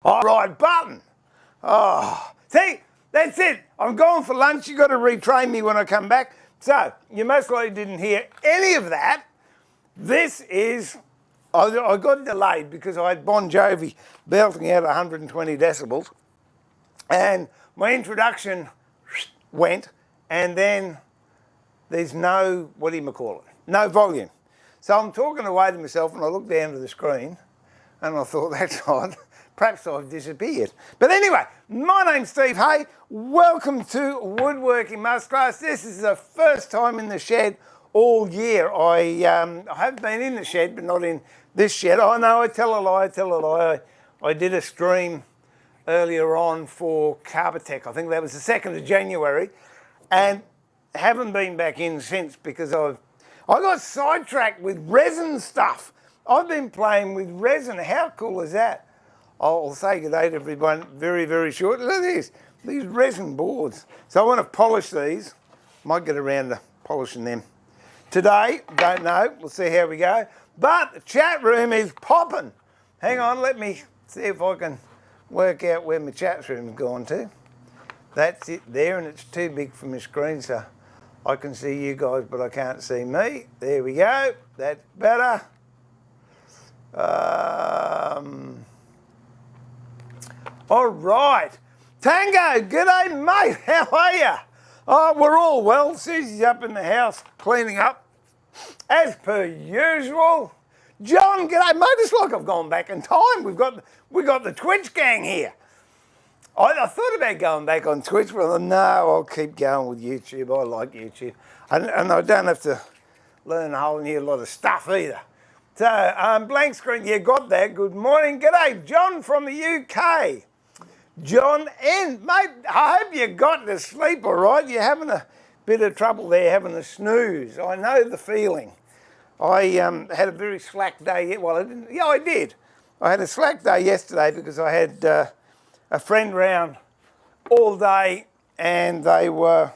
All right button. Oh, see, that's it. I'm going for lunch. You've got to retrain me when I come back. So, you most likely didn't hear any of that. This is, I got delayed because I had Bon Jovi belting out 120 decibels. And my introduction went, and then there's no, what do you call it? No volume. So I'm talking away to myself, and I look down to the screen, and I thought, that's odd. Perhaps I've disappeared. But anyway, my name's Steve Hay. Welcome to Woodworking Masterclass. This is the first time in the shed all year. I have been in the shed, but not in this shed. Oh no, I tell a lie. I did a stream earlier on for Carbotech. I think that was the 2nd of January, and haven't been back in since because I got sidetracked with resin stuff. I've been playing with resin. How cool is that? I'll say good day to everyone very, very short. Look at this, these resin boards. So I want to polish these. Might get around to polishing them today, don't know. We'll see how we go. But the chat room is popping. Hang on, let me see if I can work out where my chat room's gone to. That's it there, and it's too big for my screen, so I can see you guys, but I can't see me. There we go. That's better. All right. Tango, g'day mate, how are you? Oh, we're all well. Susie's up in the house cleaning up, as per usual. John, g'day mate, it's like I've gone back in time. We got the Twitch gang here. I thought about going back on Twitch, but I thought, no, I'll keep going with YouTube. I like YouTube. And I don't have to learn a whole new lot of stuff either. So, blank screen, yeah, got that. Good morning. G'day, John from the UK. John N. Mate, I hope you got to sleep all right. You're having a bit of trouble there, having a snooze. I know the feeling. I had a very slack day. Well, I didn't. Yeah, I did. I had a slack day yesterday because I had a friend round all day, and they were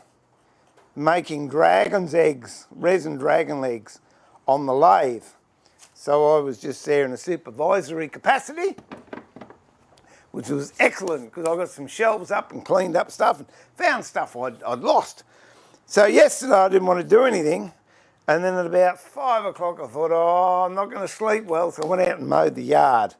making dragon's eggs, resin dragon eggs, on the lathe. So I was just there in a supervisory capacity, which was excellent because I got some shelves up and cleaned up stuff and found stuff I'd lost. So yesterday I didn't want to do anything, and then at about 5 o'clock I thought, oh, I'm not going to sleep well, so I went out and mowed the yard.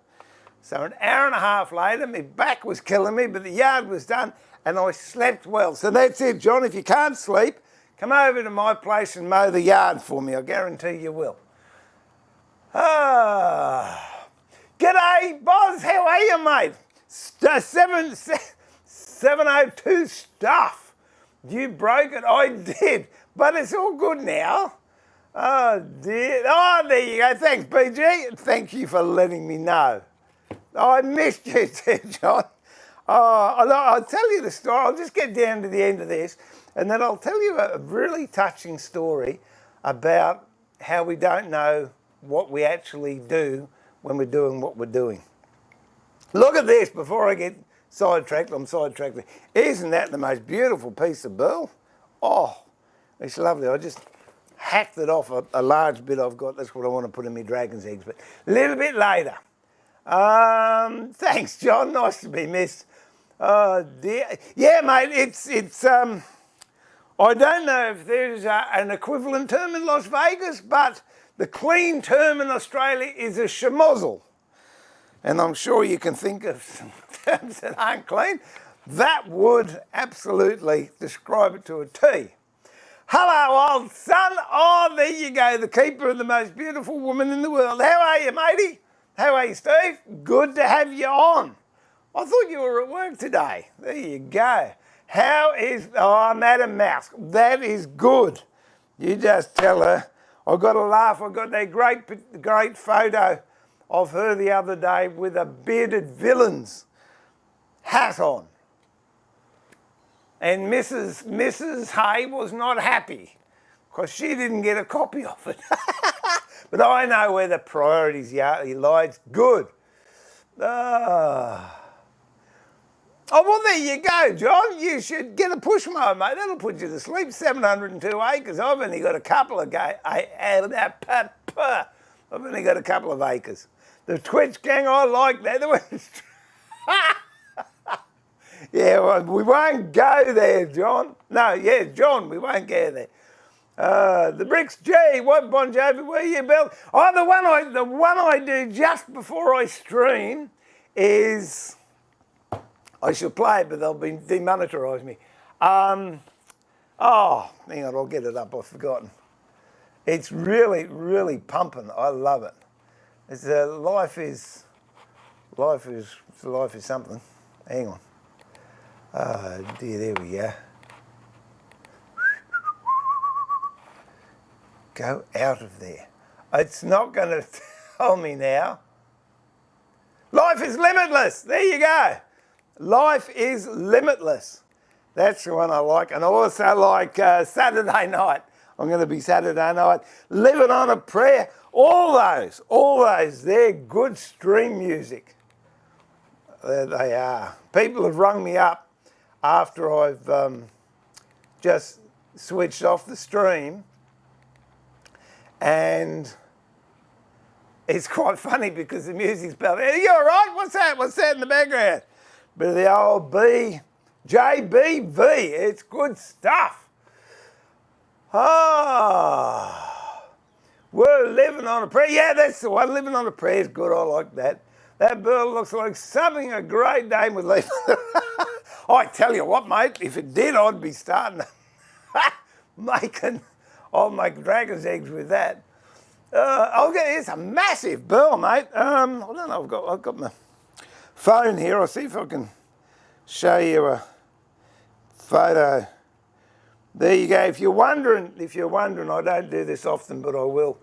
So an hour and a half later, my back was killing me, but the yard was done and I slept well. So that's it, John. If you can't sleep, come over to my place and mow the yard for me. I guarantee you will. G'day, Boz. How are you, mate? 702 stuff. You broke it? I did. But it's all good now. Oh, dear. Oh, there you go. Thanks, BG. Thank you for letting me know. I missed you too, John. I'll tell you the story. I'll just get down to the end of this, and then I'll tell you a really touching story about how we don't know what we actually do when we're doing what we're doing. Look at this before I get sidetracked. I'm sidetracked. Isn't that the most beautiful piece of burl? Oh, it's lovely. I just hacked it off a large bit I've got. That's what I want to put in my dragon's eggs, but a little bit later. Thanks, John. Nice to be missed. Oh dear. Yeah, mate. It's. I don't know if there's an equivalent term in Las Vegas, but the clean term in Australia is a schmozzle. And I'm sure you can think of some terms that aren't clean. That would absolutely describe it to a T. Hello, old son. Oh, there you go, the keeper of the most beautiful woman in the world. How are you, matey? How are you, Steve? Good to have you on. I thought you were at work today. There you go. How is... Oh, Madam Mouse. That is good. You just tell her. I've got to laugh. I got that great photo of her the other day with a bearded villain's hat on. And Mrs. Hay was not happy because she didn't get a copy of it. But I know where the priorities lie. It's good. Oh, well, there you go, John. You should get a push mower, mate. That'll put you to sleep. 702 acres. I've only got a couple of I've only got a couple of acres. The Twitch gang, I like that. Yeah, well, we won't go there, John. No, yeah, John, we won't go there. The bricks, gee, what Bon Jovi were you built? Oh, the one I do just before I stream is... I should play it, but they'll demonetize me. Oh, hang on, I'll get it up. I've forgotten. It's really, really pumping. I love it. It's life is something. Hang on. Oh dear, there we go. Go out of there. It's not going to tell me now. Life is limitless. There you go. Life is limitless. That's the one I like. And I also like Saturday night. I'm going to be Saturday night. Living on a Prayer. All those, they're good stream music. There they are. People have rung me up after I've just switched off the stream. And it's quite funny because the music's playing. Are you all right? What's that? What's that in the background? But the old JBV, it's good stuff. Ah, we're living on a prayer. Yeah, that's the one. Living on a prayer is good. I like that. That burl looks like something a great Dane would leave. I tell you what, mate, if it did, I'd be starting I'll make dragon's eggs with that. It's a massive burl, mate. I don't know, I've got my phone here. I'll see if I can show you a photo. There you go. If you're wondering, I don't do this often, but I will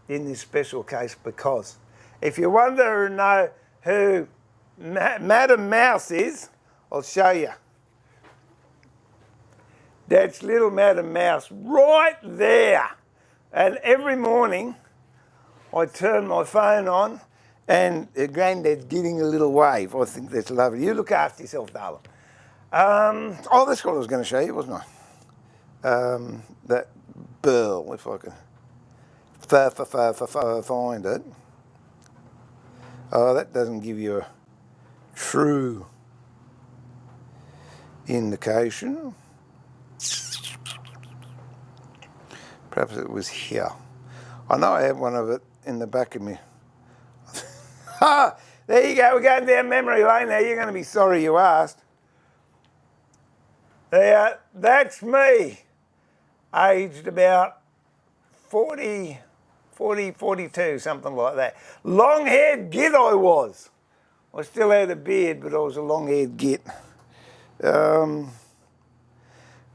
in this special case because if you wonder and know who Madam Mouse is, I'll show you. That's little Madam Mouse right there. And every morning I turn my phone on and Granddad's getting a little wave. I think that's lovely. You look after yourself, darling. That's what I was going to show you, wasn't I? That burl, if I can find it. Oh, that doesn't give you a true indication. Perhaps it was here. I know I have one of it in the back of me. There you go, we're going down memory lane now. You're going to be sorry you asked. There, that's me, aged about 40, 42, something like that. Long-haired git I was. I still had a beard, but I was a long-haired git.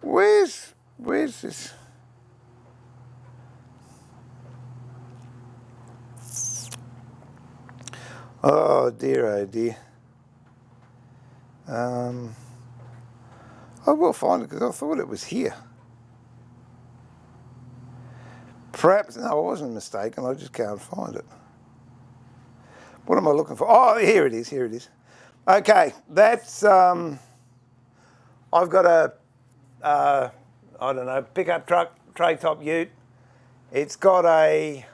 Where's this? Oh dear, I will find it because I thought it was here. Perhaps, no, I wasn't mistaken, I just can't find it. What am I looking for? Oh, here it is. Okay, that's, I've got a, I don't know, pickup truck, tray top ute. It's got a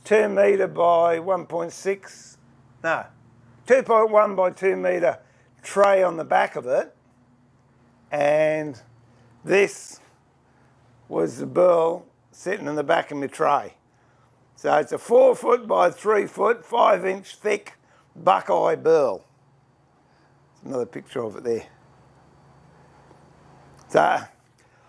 2 metre by 1.6, no, 2.1 by 2 metre tray on the back of it, and this was the burl sitting in the back of my tray. So it's a 4 foot by 3 foot, 5 inch thick buckeye burl. There's another picture of it there. So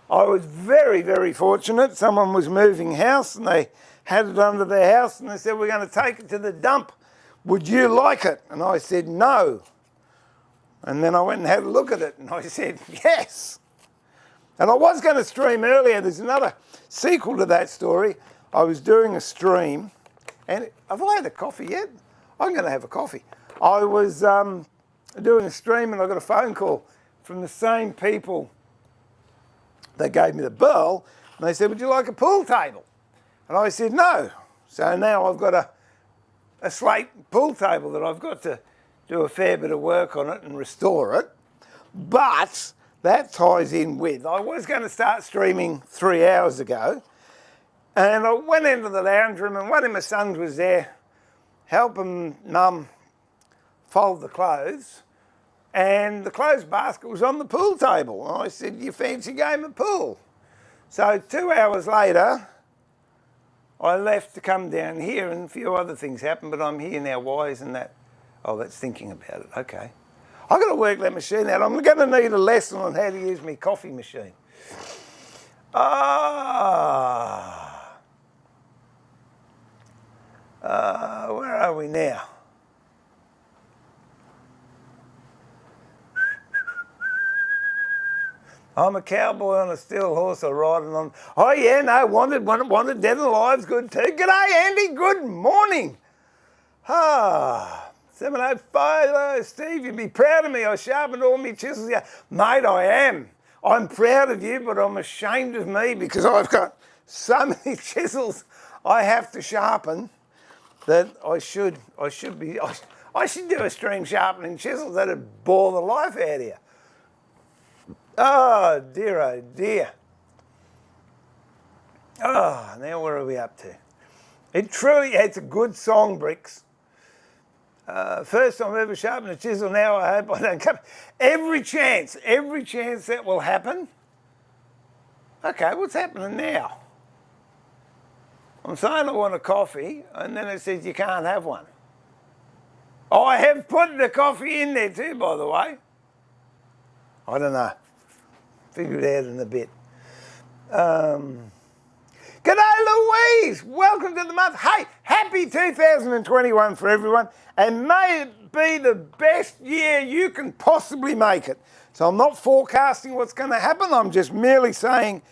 I was very, very fortunate. Someone was moving house and they had it under their house and they said, we're going to take it to the dump. Would you like it? And I said, no. And then I went and had a look at it and I said, yes. And I was going to stream earlier. There's another sequel to that story. I was doing a stream, and have I had a coffee yet? I'm going to have a coffee. I was doing a stream and I got a phone call from the same people that gave me the burl, and they said, would you like a pool table? And I said, no. So now I've got a slate pool table that I've got to do a fair bit of work on it and restore it. But that ties in with, I was going to start streaming 3 hours ago, and I went into the lounge room and one of my sons was there helping Mum fold the clothes, and the clothes basket was on the pool table. And I said, you fancy a game of pool? So 2 hours later, I left to come down here, and a few other things happened, but I'm here now. Why isn't that? Oh, that's thinking about it. Okay. I've got to work that machine out. I'm going to need a lesson on how to use my coffee machine. Where are we now? I'm a cowboy on a steel horse, I ride it on. Oh yeah, no, wanted, dead and alive's good too. G'day Andy, good morning. 705, Steve, you'd be proud of me. I sharpened all my chisels. Yeah, mate, I am. I'm proud of you, but I'm ashamed of me because I've got so many chisels I have to sharpen that I should do a stream sharpening chisels. That'd bore the life out of you. Oh dear, oh dear. Oh, now where are we up to? It's a good song, Bricks. First time I've ever sharpened a chisel. Now I hope I don't come. Every chance that will happen. Okay, what's happening now? I'm saying I want a coffee, and then it says you can't have one. Oh, I have put the coffee in there too, by the way. I don't know. Figure it out in a bit. G'day Louise, welcome to the month. Hey, happy 2021 for everyone, and may it be the best year you can possibly make it. So I'm not forecasting what's going to happen, I'm just merely saying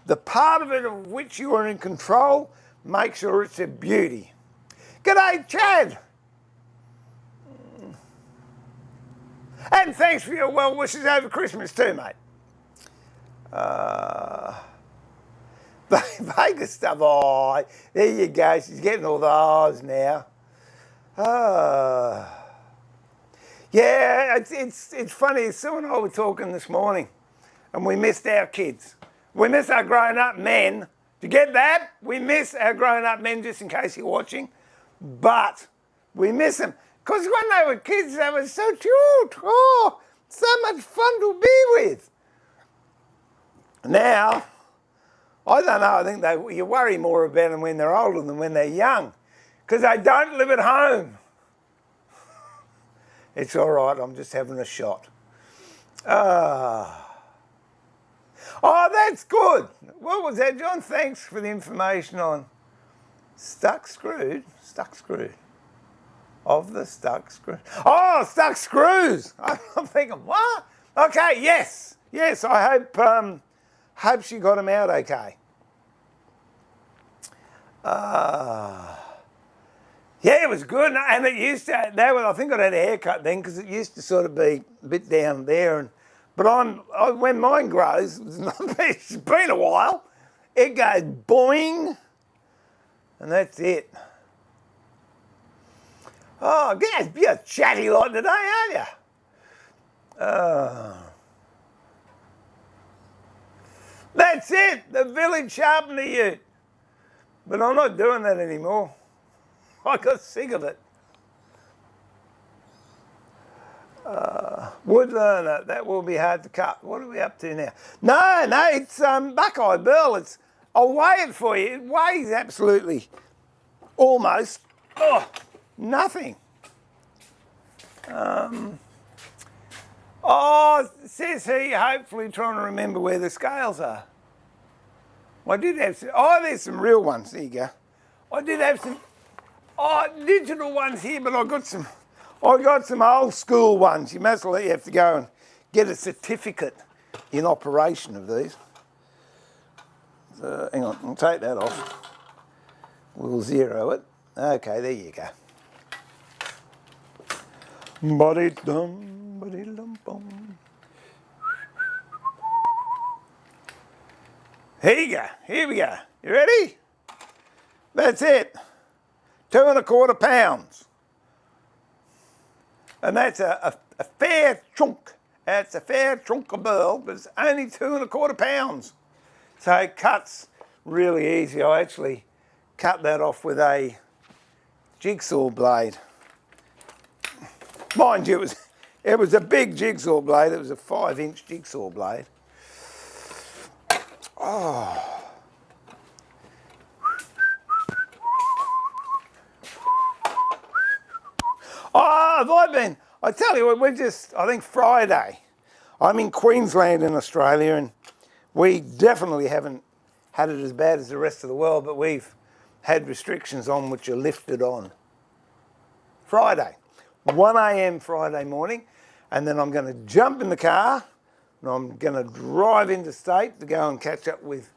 the part of it of which you are in control, make sure it's a beauty. G'day Chad. And thanks for your well wishes over Christmas too, mate. Vegas stuff. Oh, there you go. She's getting all the O's now. Yeah, it's funny. Sue and I were talking this morning, and we missed our kids. We miss our grown-up men. Do you get that? We miss our grown-up men, just in case you're watching. But we miss them. Because when they were kids, they were so cute. Oh, so much fun to be with. Now, I don't know, I think you worry more about them when they're older than when they're young, because they don't live at home. It's all right, I'm just having a shot. Oh, that's good. What was that, John? Thanks for the information on stuck screwed. Of the stuck screw. Oh, stuck screws. I'm thinking, what? Okay, yes, I hope she got them out okay. Yeah, it was good, and it used to. I think I had a haircut then because it used to sort of be a bit down there. But when mine grows, it's been a while. It goes boing, and that's it. Oh, you're a chatty lot today, aren't you? That's it, the village sharpener ute. But I'm not doing that anymore. I got sick of it. Wood learner, that will be hard to cut. What are we up to now? No, it's buckeye burl. I'll weigh it for you. It weighs absolutely almost nothing. Says he, hopefully trying to remember where the scales are. I did have some, there's some real ones. There you go. I did have some digital ones here, but I got some old school ones. You mostly have to go and get a certificate in operation of these. So hang on, I'll take that off. We'll zero it. Okay, there you go. Here you go. Here we go. You ready? That's it. 2¼ pounds. And that's a fair chunk. That's a fair chunk of burl, but it's only 2¼ pounds. So it cuts really easy. I actually cut that off with a jigsaw blade. Mind you, it was a big jigsaw blade. It was a 5-inch jigsaw blade. Have I been? I tell you what, I think Friday. I'm in Queensland in Australia, and we definitely haven't had it as bad as the rest of the world, but we've had restrictions on which are lifted on Friday. 1 a.m. Friday morning, and then I'm going to jump in the car and I'm going to drive interstate to go and catch up with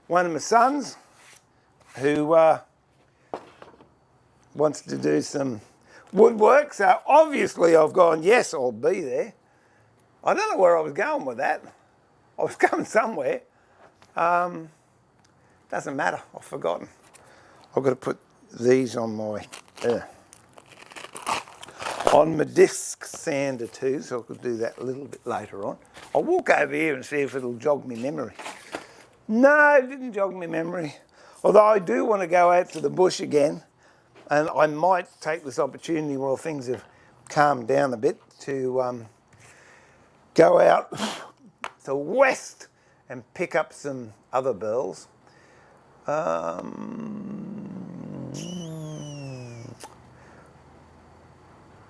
one of my sons who wants to do some woodwork. So obviously I've gone, yes, I'll be there. I don't know where I was going with that. I was going somewhere. Doesn't matter, I've forgotten. I've got to put these on my disc sander too, so I could do that a little bit later on. I'll walk over here and see if it'll jog me memory. No, it didn't jog me memory. Although I do want to go out to the bush again, and I might take this opportunity while things have calmed down a bit to go out to west and pick up some other burls.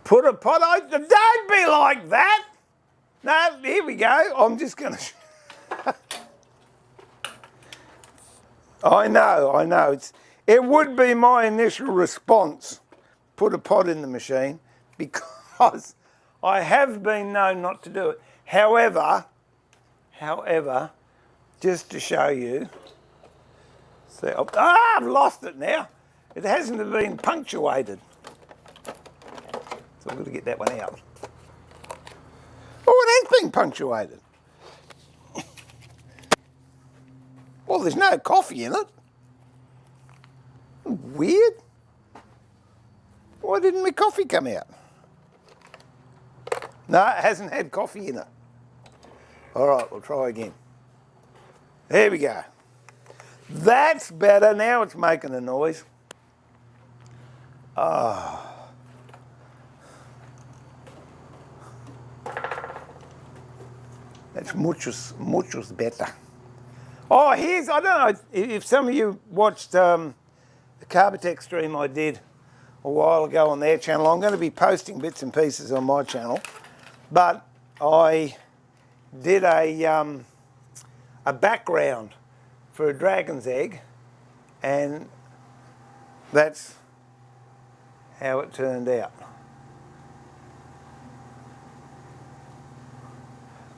Put a pot on. Don't be like that. No, here we go. I'm just going to... I know. It would be my initial response, put a pot in the machine, because I have been known not to do it. However, just to show you, I've lost it now. It hasn't been punctuated. So I've got to get that one out. Oh, it has been punctuated. Well, there's no coffee in it. Weird. Why didn't my coffee come out? No, it hasn't had coffee in it. All right, we'll try again. There we go. That's better. Now it's making a noise. That's muchos better. Oh, I don't know if some of you watched the Carbotech stream I did a while ago on their channel. I'm going to be posting bits and pieces on my channel, but I did a background for a dragon's egg, and that's how it turned out.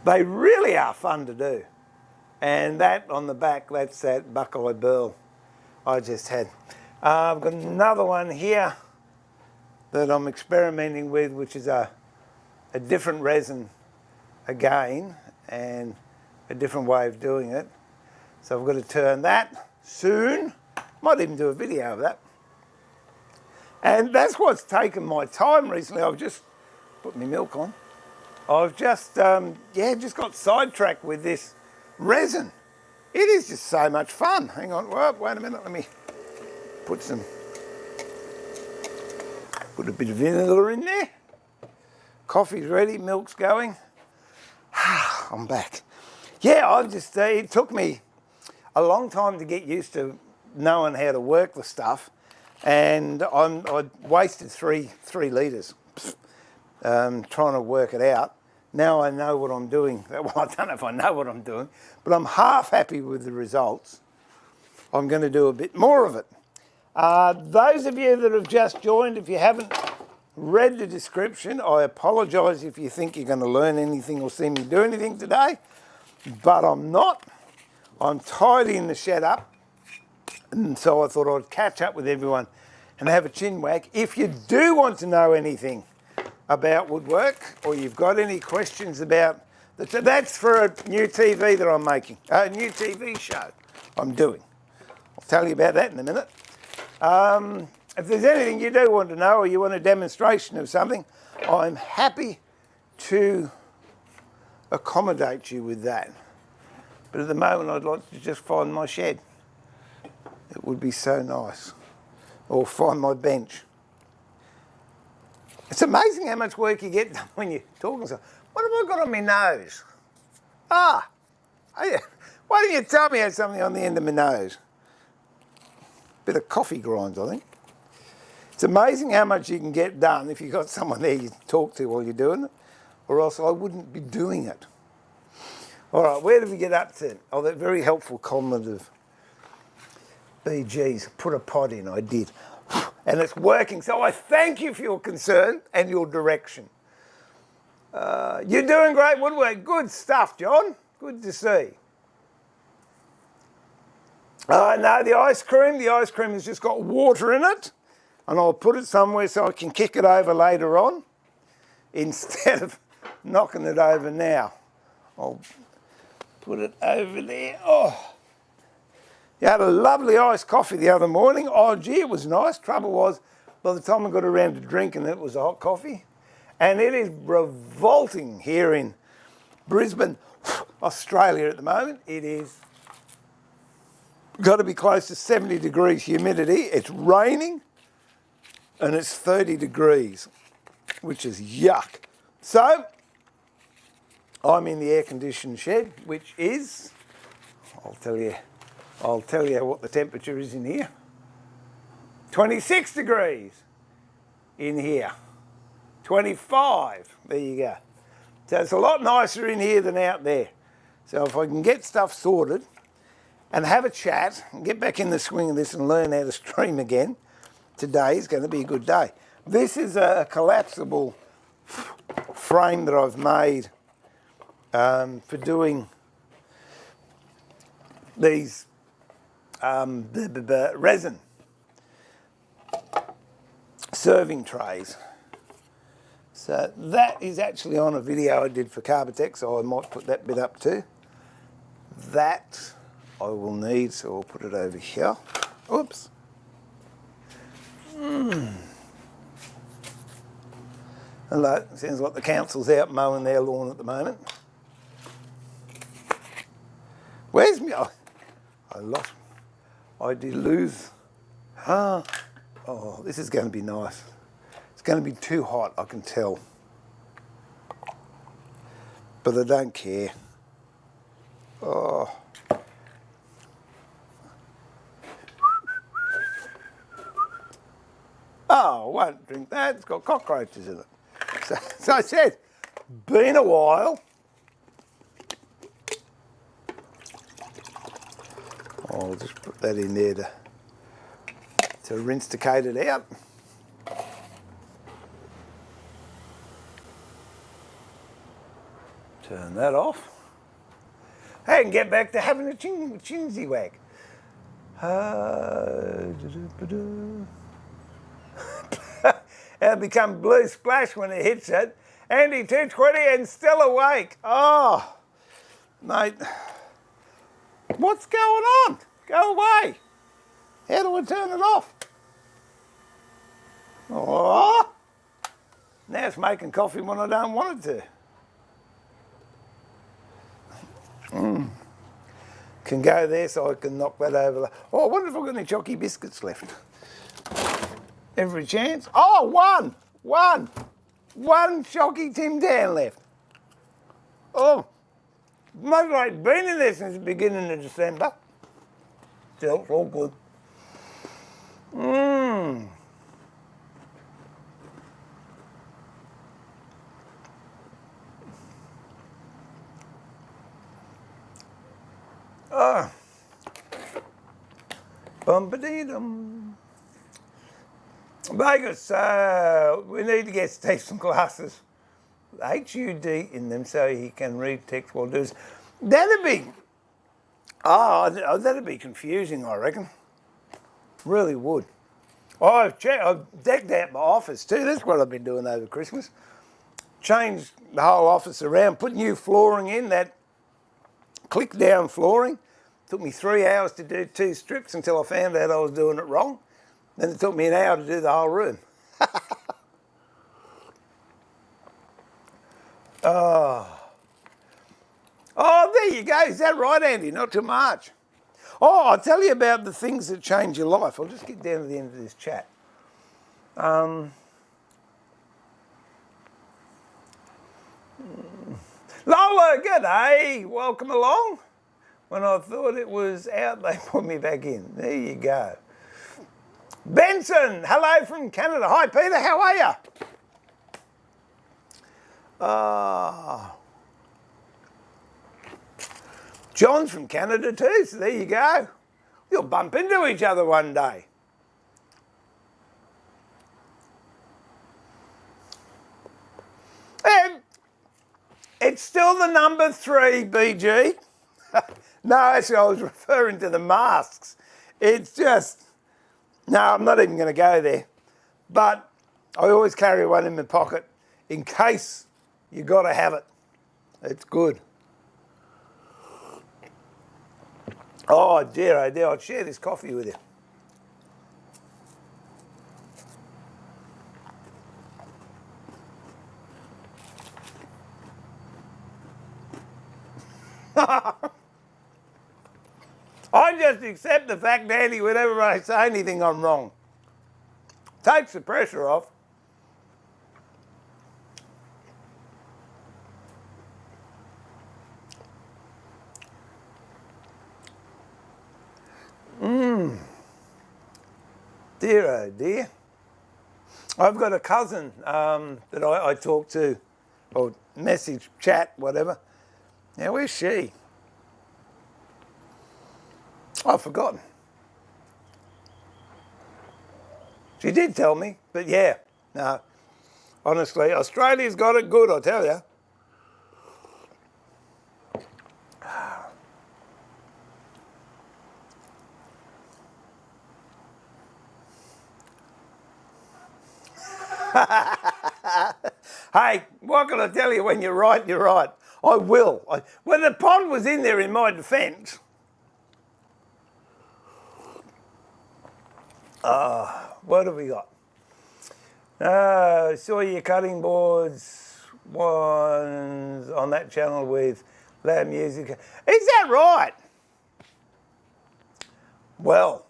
They really are fun to do. And that on the back, that's that buckeye burl I just had. I've got another one here that I'm experimenting with, which is a different resin again, and a different way of doing it. So I've got to turn that soon. Might even do a video of that. And that's what's taken my time recently. I've just put my milk on. I've just, just got sidetracked with this resin. It is just so much fun. Hang on, wait a minute, let me put a bit of vinegar in there. Coffee's ready, milk's going. I'm back. Yeah, it took me a long time to get used to knowing how to work the stuff, and I wasted three litres trying to work it out. Now I know what I'm doing. Well, I don't know if I know what I'm doing, but I'm half happy with the results. I'm going to do a bit more of it. Those of you that have just joined, if you haven't read the description, I apologise if you think you're going to learn anything or see me do anything today, but I'm not. I'm tidying the shed up, and so I thought I'd catch up with everyone and have a chin wag. If you do want to know anything about woodwork, or you've got any questions about that's for a new TV that I'm making, a new TV show I'm doing. I'll tell you about that in a minute. If there's anything you do want to know, or you want a demonstration of something, I'm happy to accommodate you with that. But at the moment, I'd like to just find my shed. It would be so nice. Or find my bench. It's amazing how much work you get done when you're talking. What have I got on my nose? Why didn't you tell me I had something on the end of my nose? Bit of coffee grinds, I think. It's amazing how much you can get done if you've got someone there you talk to while you're doing it, or else I wouldn't be doing it. All right, where did we get up to? Oh, that very helpful comment of BG's, put a pod in, I did. And it's working, so I thank you for your concern and your direction. You're doing great woodwork. Good stuff, John. Good to see. No, the ice cream has just got water in it, and I'll put it somewhere so I can kick it over later on instead of knocking it over now. I'll put it over there. Oh, you had a lovely iced coffee the other morning. Oh, gee, it was nice. Trouble was, by the time I got around to drinking it, was a hot coffee. And it is revolting here in Brisbane, Australia at the moment. It is got to be close to 70 degrees humidity. It's raining and it's 30 degrees, which is yuck. So I'm in the air-conditioned shed, which is, I'll tell you what the temperature is in here. 26 degrees in here. 25, there you go. So it's a lot nicer in here than out there. So if I can get stuff sorted and have a chat and get back in the swing of this and learn how to stream again, today is going to be a good day. This is a collapsible frame that I've made for doing these resin serving trays. So that is actually on a video I did for Carbotech, so I might put that bit up too. That I will need, so I'll put it over here. Oops. Hello, sounds like the council's out mowing their lawn at the moment. Where's me? I did lose. Oh, this is going to be nice. It's going to be too hot, I can tell. But I don't care. Oh. Oh, I won't drink that. It's got cockroaches in it. So I said, been a while. I'll just put that in there to rinse the catered out. Turn that off. Hey, and get back to having a chinsy wag. It'll become blue splash when it hits it. Andy 220 and still awake. Oh, mate. What's going on? Go away. How do I turn it off? Oh, now it's making coffee when I don't want it to. Can go there so I can knock that over. Oh, I wonder if I've got any chalky biscuits left. Every chance. Oh, one. One shocky Tim Tam left. Oh, must like been in there since the beginning of December. Still, it's all good. Mmm. Oh. Bum-ba-dee-dum. Vegas, we need to get Steve some glasses with HUD in them so he can read text while doing. That'd be confusing, I reckon. Really would. I've decked out my office too. That's what I've been doing over Christmas. Changed the whole office around, put new flooring in, that click down flooring. Took me 3 hours to do 2 strips until I found out I was doing it wrong. Then it took me an hour to do the whole room. Oh, there you go. Is that right, Andy? Not too much. Oh, I'll tell you about the things that change your life. I'll just get down to the end of this chat. Lola, g'day. Welcome along. When I thought it was out, they put me back in. There you go. Benson, hello from Canada. Hi, Peter. How are you? John's from Canada too, so there you go. You'll bump into each other one day. And it's still the number 3, BG. No, actually, I was referring to the masks. It's just, no, I'm not even going to go there. But I always carry one in my pocket in case you got to have it. It's good. Oh dear, I'll share this coffee with you. I just accept the fact, Andy, whenever I say anything, I'm wrong. Takes the pressure off. Dear, oh dear. I've got a cousin that I talk to, or message, chat, whatever. Now, where's she? I've forgotten. She did tell me, but yeah, no. Honestly, Australia's got it good, I tell you. Hey, what can I tell you? When you're right, you're right. I will. When the pond was in there, in my defence, what have we got? Saw your cutting boards ones on that channel with loud music. Is that right? Well,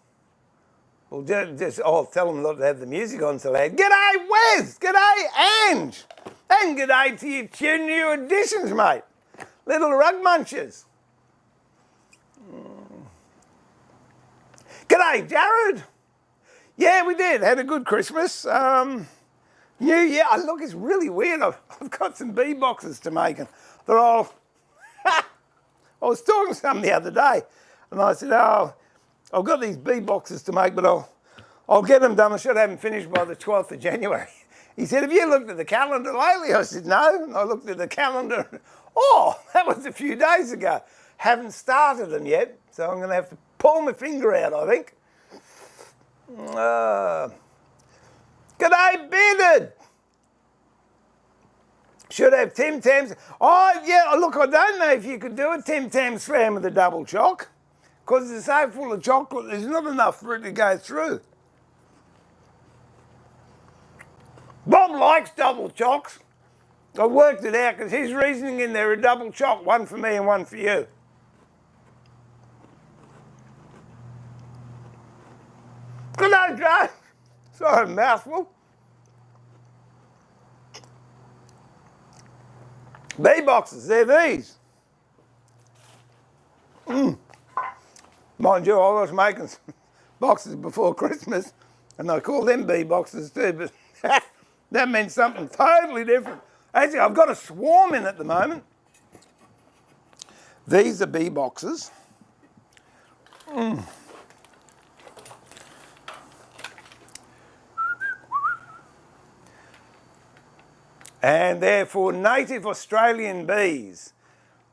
I'll tell them not to have the music on so loud. G'day, Wes! G'day, Ange! And g'day to your 2 new additions, mate. Little rug munchers. G'day, Jared! Yeah, we did. Had a good Christmas. New Year. Oh, look, it's really weird. I've got some bee boxes to make, and thought I was talking to someone the other day, and I said, oh, I've got these bee boxes to make, but I'll get them done. I should have them finished by the 12th of January. He said, have you looked at the calendar lately? I said, no. And I looked at the calendar. Oh, that was a few days ago. Haven't started them yet, so I'm going to have to pull my finger out, I think. G'day, Bearded. Should have Tim Tams. Oh, yeah, look, I don't know if you could do a Tim Tam slam with a double chock, because it's so full of chocolate, there's not enough for it to go through. Bob likes double chocks. I worked it out because his reasoning in there, a double chock, one for me and one for you. Good night, Joe. Sorry, mouthful. Bee boxes, they're these. Mind you, I was making some boxes before Christmas, and I call them bee boxes too, but that meant something totally different. Actually, I've got a swarm in at the moment. These are bee boxes. And they're for native Australian bees.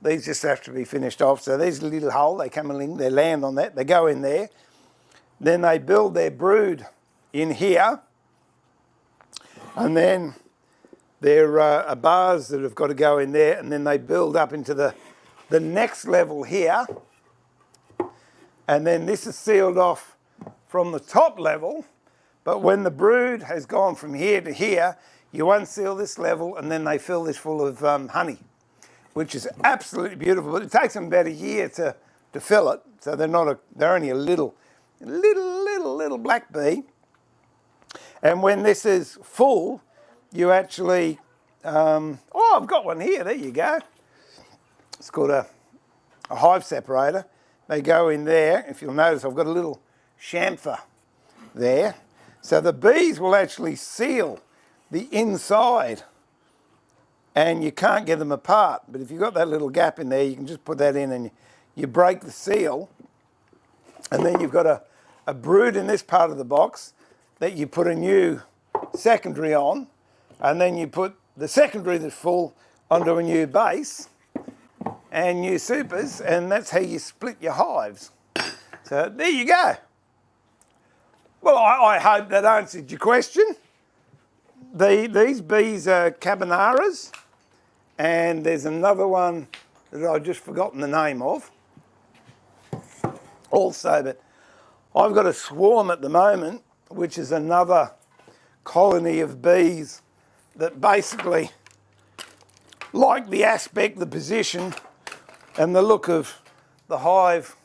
These just have to be finished off. So there's a little hole, they come in, they land on that, they go in there. Then they build their brood in here. And then there are bars that have got to go in there, and then they build up into the next level here. And then this is sealed off from the top level. But when the brood has gone from here to here, you unseal this level, and then they fill this full of honey, which is absolutely beautiful. But it takes them about a year to fill it. So they're only a little black bee. And when this is full, you actually, I've got one here, there you go. It's called a hive separator. They go in there. If you'll notice, I've got a little chamfer there. So the bees will actually seal the inside, and you can't get them apart. But if you've got that little gap in there, you can just put that in and you break the seal, and then you've got a brood in this part of the box that you put a new secondary on, and then you put the secondary that's full onto a new base and new supers, and that's how you split your hives. So there you go. Well, I hope that answered your question. These bees are carbonaras, and there's another one that I've just forgotten the name of also, but I've got a swarm at the moment, which is another colony of bees that basically like the aspect, the position and the look of the hive.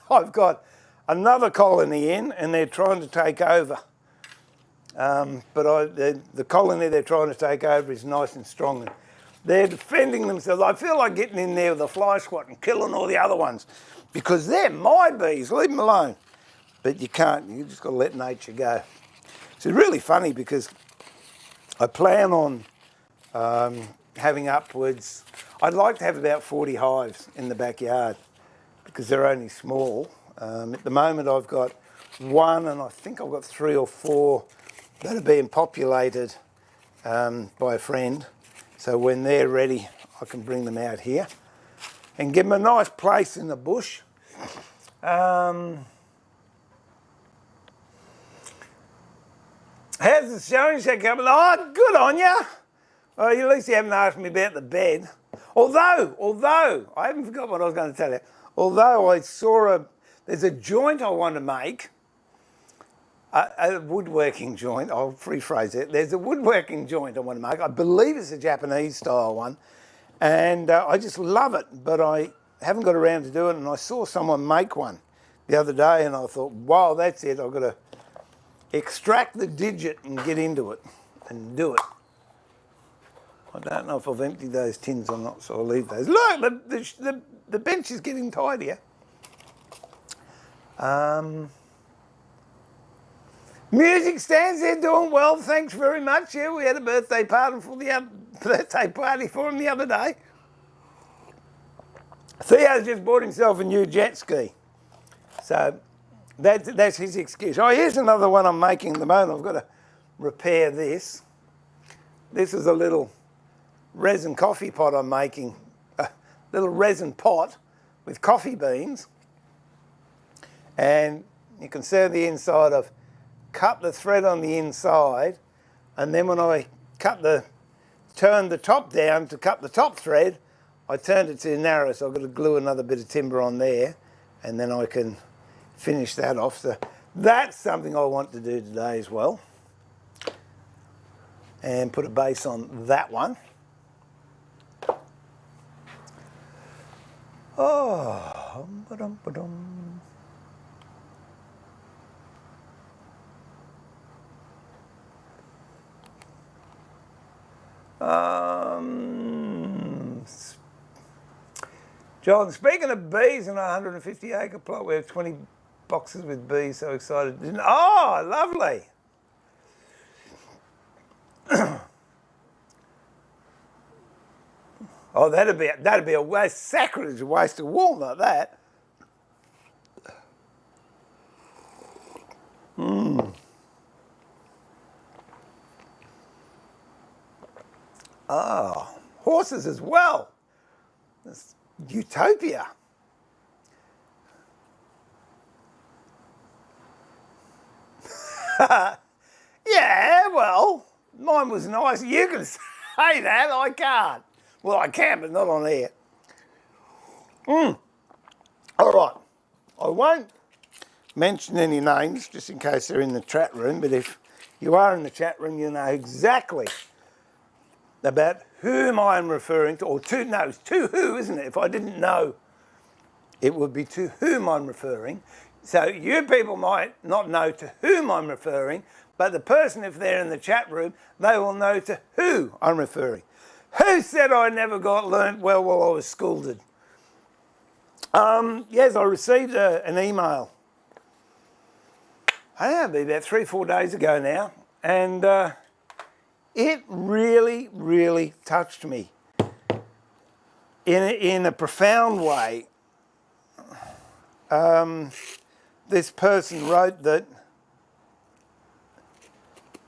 I've got another colony in, and they're trying to take over. But the colony they're trying to take over is nice and strong. And they're defending themselves. I feel like getting in there with a fly swat and killing all the other ones, because they're my bees, leave them alone. But you can't, you just got to let nature go. So it's really funny because I plan on having upwards, I'd like to have about 40 hives in the backyard because they're only small. At the moment I've got one, and I think I've got 3 or 4 that are being populated by a friend. So when they're ready, I can bring them out here and give them a nice place in the bush. How's the showing set coming? Oh, good on you. Well, at least you haven't asked me about the bed. Although, I haven't forgot what I was going to tell you. Although I saw there's a joint I want to make, a woodworking joint, I'll rephrase it. There's a woodworking joint I want to make. I believe it's a Japanese style one. And I just love it, but I haven't got around to doing it. And I saw someone make one the other day, and I thought, wow, that's it. I've got to extract the digit and get into it and do it. I don't know if I've emptied those tins or not, so I'll leave those. Look, the bench is getting tidier. Music stands, they're doing well, thanks very much. Yeah, we had a birthday party for him the other day. Theo's just bought himself a new jet ski. So that's his excuse. Oh, here's another one I'm making at the moment. I've got to repair this. This is a little resin coffee pot I'm making, a little resin pot with coffee beans. And you can see on the inside I've cut the thread on the inside, and then when I turned the top down to cut the top thread, I turned it too narrow, so I've got to glue another bit of timber on there, and then I can finish that off. So that's something I want to do today as well. And put a base on that one. Oh, ba-dum. John, speaking of bees in a 150 acre plot, we have 20 boxes with bees, so excited. Oh, lovely. Oh, that'd be a waste, sacrilege, a waste of walnut, that. Oh, horses as well. That's utopia. Yeah, well, mine was nice. You can say that, I can't. Well, I can, but not on air. All right. I won't mention any names, just in case they're in the chat room, but if you are in the chat room, you know exactly about whom I'm referring to, or it's to who, isn't it? If I didn't know, it would be to whom I'm referring. So you people might not know to whom I'm referring, but the person, if they're in the chat room, they will know to who I'm referring. Who said I never got learnt well while I was schooled? Yes, I received an email. I don't know, about 3-4 days ago now, and it really, really touched me in a profound way. This person wrote that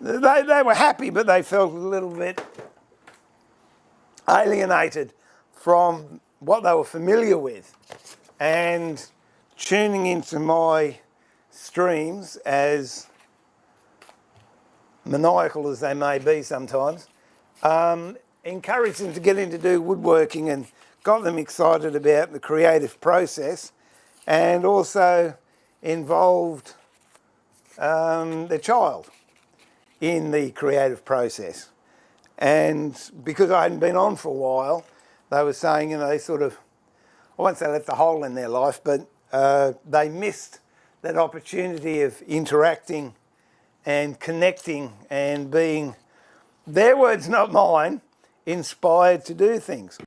they were happy, but they felt a little bit alienated from what they were familiar with, and tuning into my streams, as maniacal as they may be sometimes, encouraged them to get in to do woodworking and got them excited about the creative process, and also involved their child in the creative process. And because I hadn't been on for a while, they were saying, you know, they sort of, I won't say left a hole in their life, but they missed that opportunity of interacting and connecting and being, their words, not mine, inspired to do things.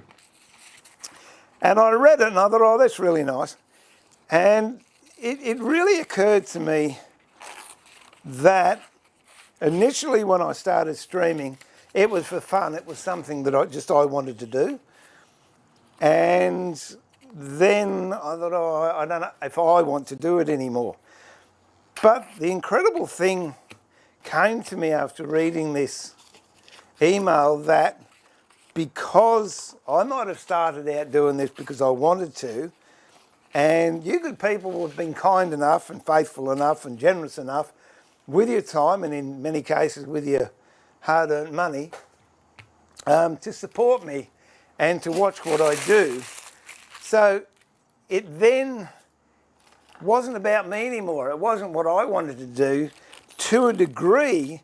And I read it and I thought, oh, that's really nice. And it really occurred to me that initially when I started streaming, it was for fun. It was something that I wanted to do. And then I thought, oh, I don't know if I want to do it anymore. But the incredible thing came to me after reading this email, that because I might have started out doing this because I wanted to, and you good people have been kind enough and faithful enough and generous enough with your time, and in many cases with your hard-earned money, to support me and to watch what I do. So it then wasn't about me anymore. It wasn't what I wanted to do. To a degree,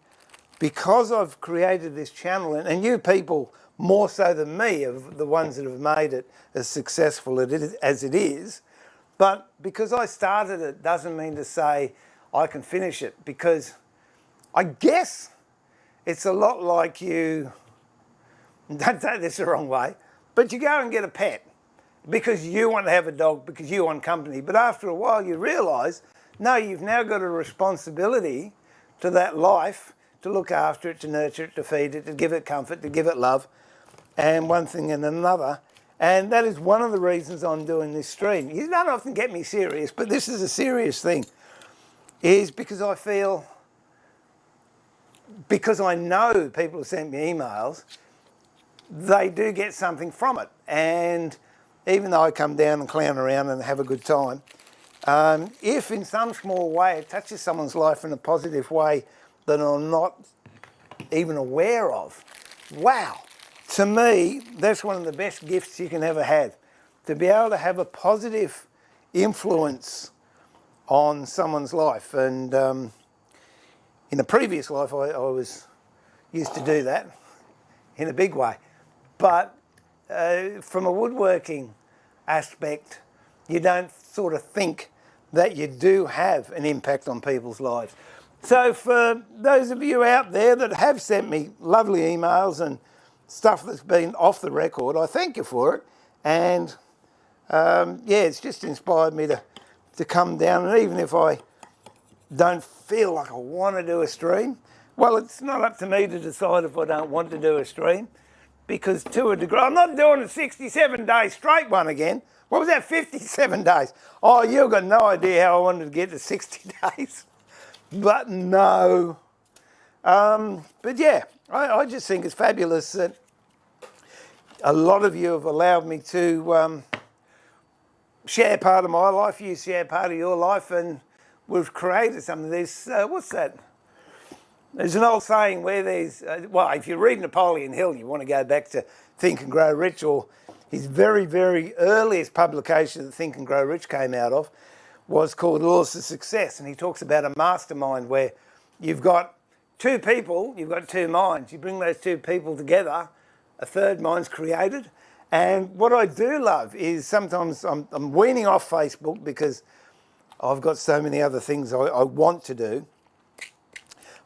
because I've created this channel, and you people more so than me of the ones that have made it as successful as it is, but because I started it doesn't mean to say I can finish it, because I guess it's a lot like you, don't take this the wrong way, but you go and get a pet because you want to have a dog, because you want company. But after a while you realise, no, you've now got a responsibility to that life, to look after it, to nurture it, to feed it, to give it comfort, to give it love, and one thing and another. And that is one of the reasons I'm doing this stream. You don't often get me serious, but this is a serious thing, is because I feel, because I know people have sent me emails, they do get something from it. And even though I come down and clown around and have a good time, if in some small way it touches someone's life in a positive way that I'm not even aware of, wow, to me, that's one of the best gifts you can ever have, to be able to have a positive influence on someone's life. And in a previous life, I was used to do that in a big way. But from a woodworking aspect, you don't sort of think that you do have an impact on people's lives. So for those of you out there that have sent me lovely emails and stuff that's been off the record, I thank you for it. And yeah, it's just inspired me to come down. And even if I don't feel like I want to do a stream, well, it's not up to me to decide if I don't want to do a stream, because to a degree, I'm not doing a 67-day straight one again. What was that, 57 days? Oh, you've got no idea how I wanted to get to 60 days. But no. But yeah, I just think it's fabulous that a lot of you have allowed me to share part of my life, you share part of your life, and we've created something. There's, what's that? There's an old saying where there's, well, if you read Napoleon Hill, you want to go back to Think and Grow Rich, or his very, very earliest publication that Think and Grow Rich came out of was called Laws of Success. And he talks about a mastermind where you've got two people, you've got two minds. You bring those two people together, a third mind's created. And what I do love is sometimes I'm weaning off Facebook because I've got so many other things I want to do.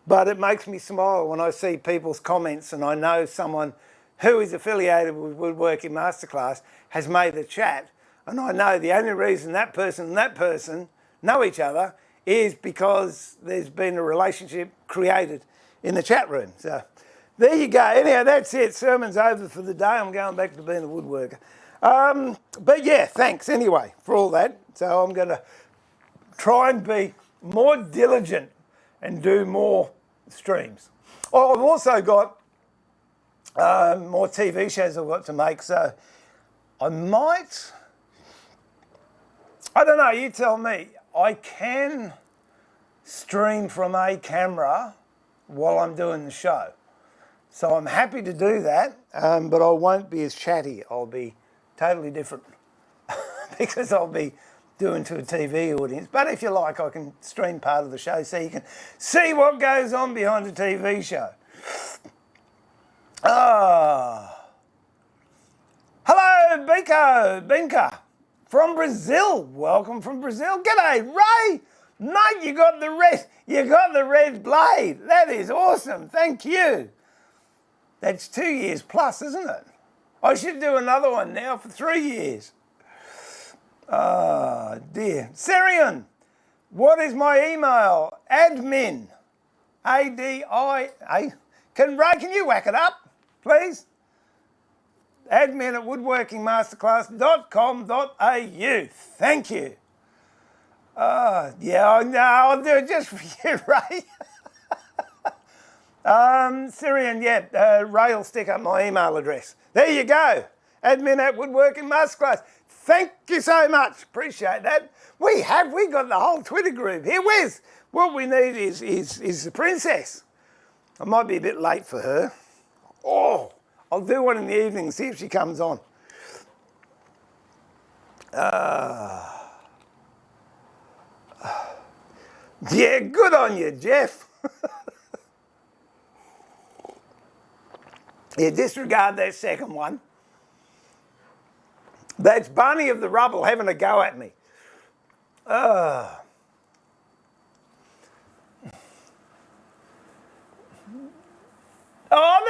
But it makes me smile when I see people's comments and I know someone who is affiliated with Woodworking Masterclass has made a chat, and I know the only reason that person and that person know each other is because there's been a relationship created in the chat room. So there you go. Anyhow, that's it. Sermon's over for the day. I'm going back to being a woodworker. But yeah, thanks anyway for all that. So I'm going to try and be more diligent and do more streams. Oh, I've also got more TV shows I've got to make, so I might, I don't know, you tell me. I can stream from a camera while I'm doing the show. So I'm happy to do that, but I won't be as chatty. I'll be totally different because I'll be doing to a TV audience. But if you like, I can stream part of the show so you can see what goes on behind a TV show. Hello, Binka from Brazil. Welcome from Brazil. G'day, Ray. Mate, you got the red blade. That is awesome. Thank you. That's 2 years plus, isn't it? I should do another one now for 3 years. Oh, dear. Syrian, what is my email? Admin. A-D-I-A. Can you whack it up, please? Admin at woodworkingmasterclass.com.au. Thank you. Yeah, no, I'll do it just for you, Ray. Syrian, yeah, Ray will stick up my email address. There you go. Admin at Woodworking Masterclass. Thank you so much. Appreciate that. We got the whole Twitter group here. What we need is the princess. I might be a bit late for her. Oh, I'll do one in the evening and see if she comes on. Yeah, good on you, Jeff. Yeah, disregard that second one. That's Barney of the Rubble having a go at me. Oh,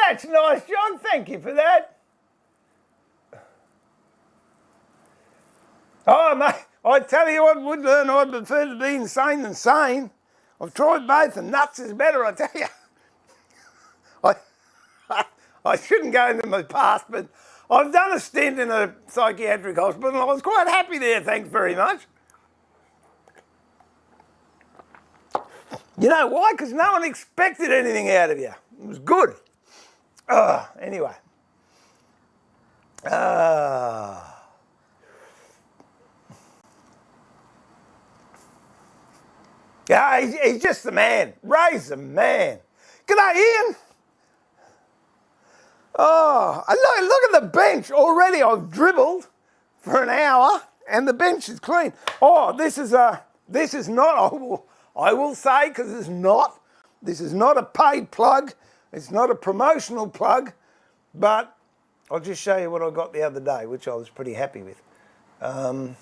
that's nice, John. Thank you for that. Oh, mate, I tell you what, Woodburn, I prefer to be insane than sane. I've tried both, and nuts is better, I tell you. I shouldn't go into my past, but I've done a stint in a psychiatric hospital, and I was quite happy there, thanks very much. You know why? Because no one expected anything out of you. It was good. Anyway. Yeah, he's just the man. Ray's the man. G'day, Ian. Oh, look at the bench. Already I've dribbled for an hour and the bench is clean. Oh, this is not, I will say, because this is not a paid plug. It's not a promotional plug, but I'll just show you what I got the other day, which I was pretty happy with. I've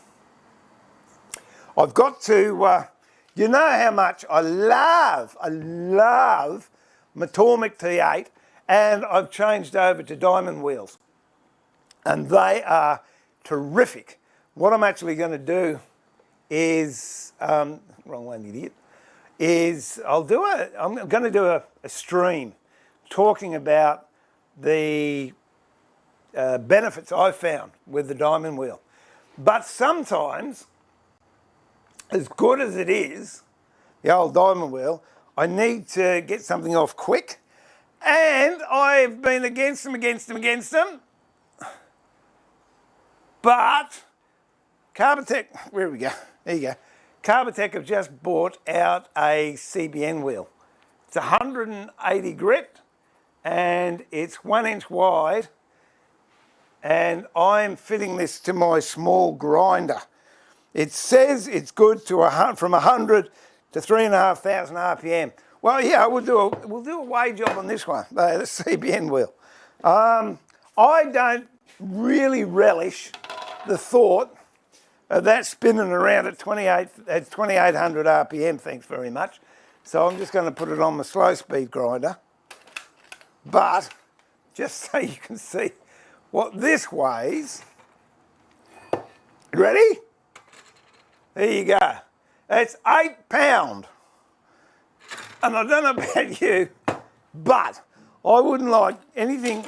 got to, you know how much I love McCormick T8, and I've changed over to diamond wheels. And they are terrific what I'm actually going to do is, wrong one, idiot, is I'm going to do a stream talking about the benefits I've found with the diamond wheel. But sometimes, as good as it is, the old diamond wheel, I need to get something off quick. And I've been against them. But Carbotech, where we go? There you go. Carbotech have just bought out a CBN wheel. It's 180 grit and it's 1 inch wide. And I'm fitting this to my small grinder. It says it's good to from 100 to 3,500 RPM. Well, yeah, we'll do a way job on this one, the CBN wheel. I don't really relish the thought of that spinning around at 2,800 RPM, thanks very much. So I'm just going to put it on my slow speed grinder. But just so you can see what this weighs, ready? There you go. It's 8 pounds. And I don't know about you, but I wouldn't like anything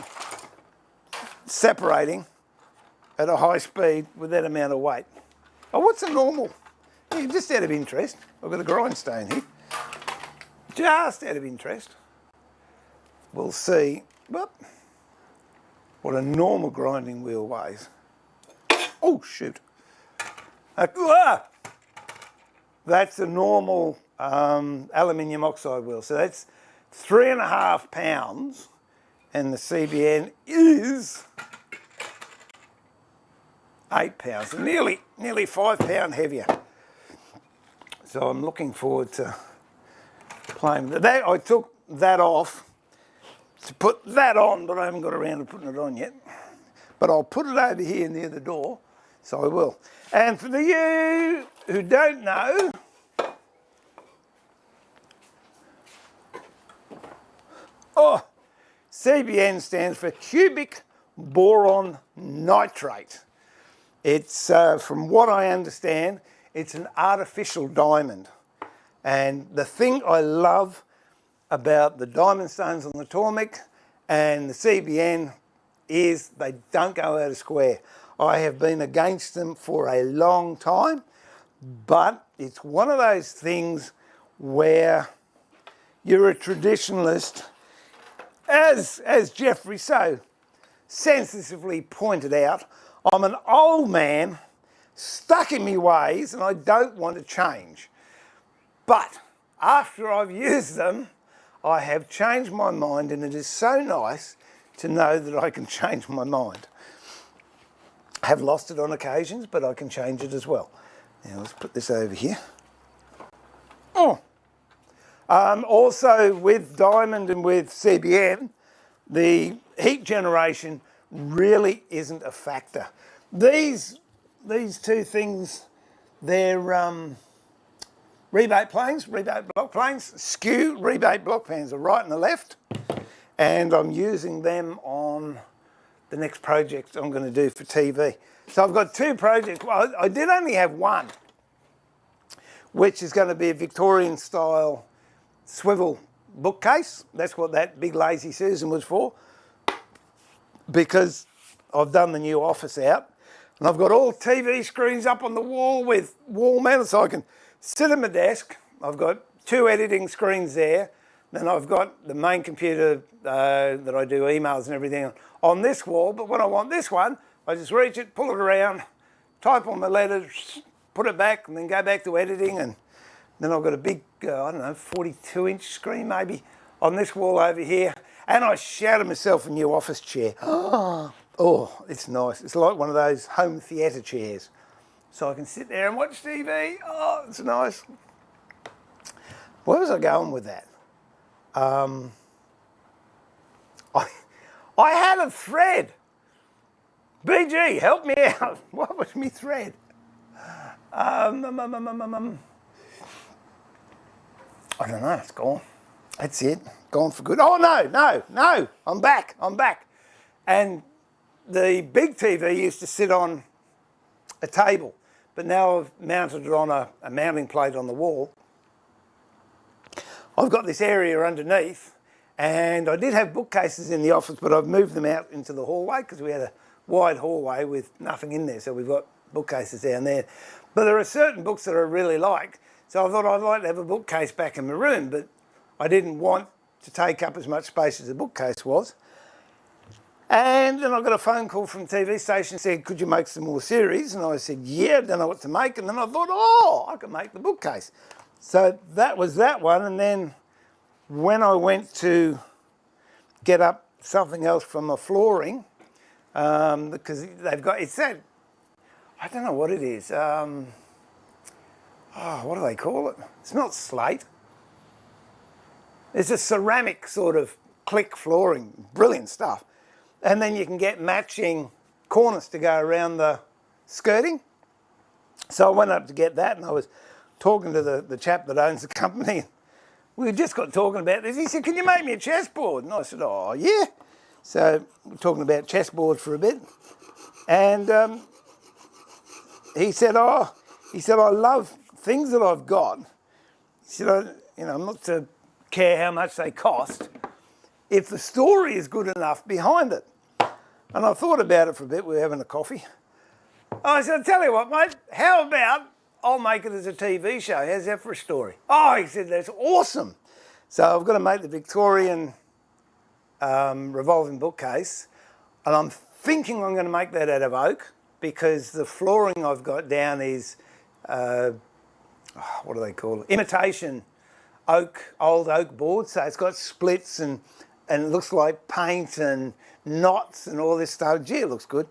separating at a high speed with that amount of weight. Oh, what's a normal? Yeah, just out of interest, I've got a grindstone here. Just out of interest, we'll see what a normal grinding wheel weighs. Oh, shoot. That's a normal aluminium oxide wheel. So that's 3.5 pounds, and the CBN is 8 pounds, so nearly 5 pounds heavier. So I'm looking forward to playing with that. I took that off to put that on, but I haven't got around to putting it on yet. But I'll put it over here near the door, so I will. And for you who don't know, CBN stands for cubic boron nitrate. It's, from what I understand, it's an artificial diamond. And the thing I love about the diamond stones on the Tormek and the CBN is they don't go out of square. I have been against them for a long time, but it's one of those things where you're a traditionalist, as Jeffrey so sensitively pointed out. I'm an old man stuck in my ways and I don't want to change. But after I've used them, I have changed my mind, and it is so nice to know that I can change my mind. I have lost it on occasions, but I can change it as well. Now let's put this over here. Also with diamond and with CBN, the heat generation really isn't a factor. These two things, they're rebate block planes, skew rebate block planes, are right and the left, and I'm using them on the next project I'm going to do for TV. So I've got two projects. Well, I did only have one, which is going to be a Victorian style swivel bookcase. That's what that big Lazy Susan was for, because I've done the new office out and I've got all TV screens up on the wall with wall mounts, so I can sit at my desk. I've got 2 editing screens there. Then I've got the main computer that I do emails and everything on this wall. But when I want this one, I just reach it, pull it around, type on my letters, put it back, and then go back to editing. And then I've got a big, 42-inch screen maybe on this wall over here. And I shouted myself a new office chair. Oh, it's nice. It's like one of those home theatre chairs. So I can sit there and watch TV. Oh, it's nice. Where was I going with that? I had a thread. BG, help me out. What was my thread? I don't know, it's gone. That's it, gone for good. Oh, no, I'm back. And the big TV used to sit on a table, but now I've mounted it on a mounting plate on the wall. I've got this area underneath, and I did have bookcases in the office, but I've moved them out into the hallway because we had a wide hallway with nothing in there, so we've got bookcases down there. But there are certain books that I really like, so I thought I'd like to have a bookcase back in my room, but I didn't want to take up as much space as the bookcase was. And then I got a phone call from the TV station and said, could you make some more series? And I said, yeah, I don't know what to make. And then I thought, oh, I can make the bookcase. So that was that one. And then when I went to get up something else from my flooring, because they've got, it's that, I don't know what it is. What do they call it? It's not slate. It's a ceramic sort of click flooring, brilliant stuff. And then you can get matching cornice to go around the skirting. So I went up to get that, and I was talking to the chap that owns the company. We just got talking about this. He said, can you make me a chessboard? And I said, oh, yeah. So we're talking about chessboards for a bit. And he said, I love things that I've got. He said, I'm not to care how much they cost if the story is good enough behind it. And I thought about it for a bit. We were having a coffee. I said, I'll tell you what, mate, how about I'll make it as a TV show. How's that for a story? Oh, he said, that's awesome. So I've got to make the Victorian revolving bookcase. And I'm thinking I'm going to make that out of oak because the flooring I've got down is, what do they call it? Imitation oak, old oak board. So it's got splits and it looks like paint and knots and all this stuff. Gee, it looks good.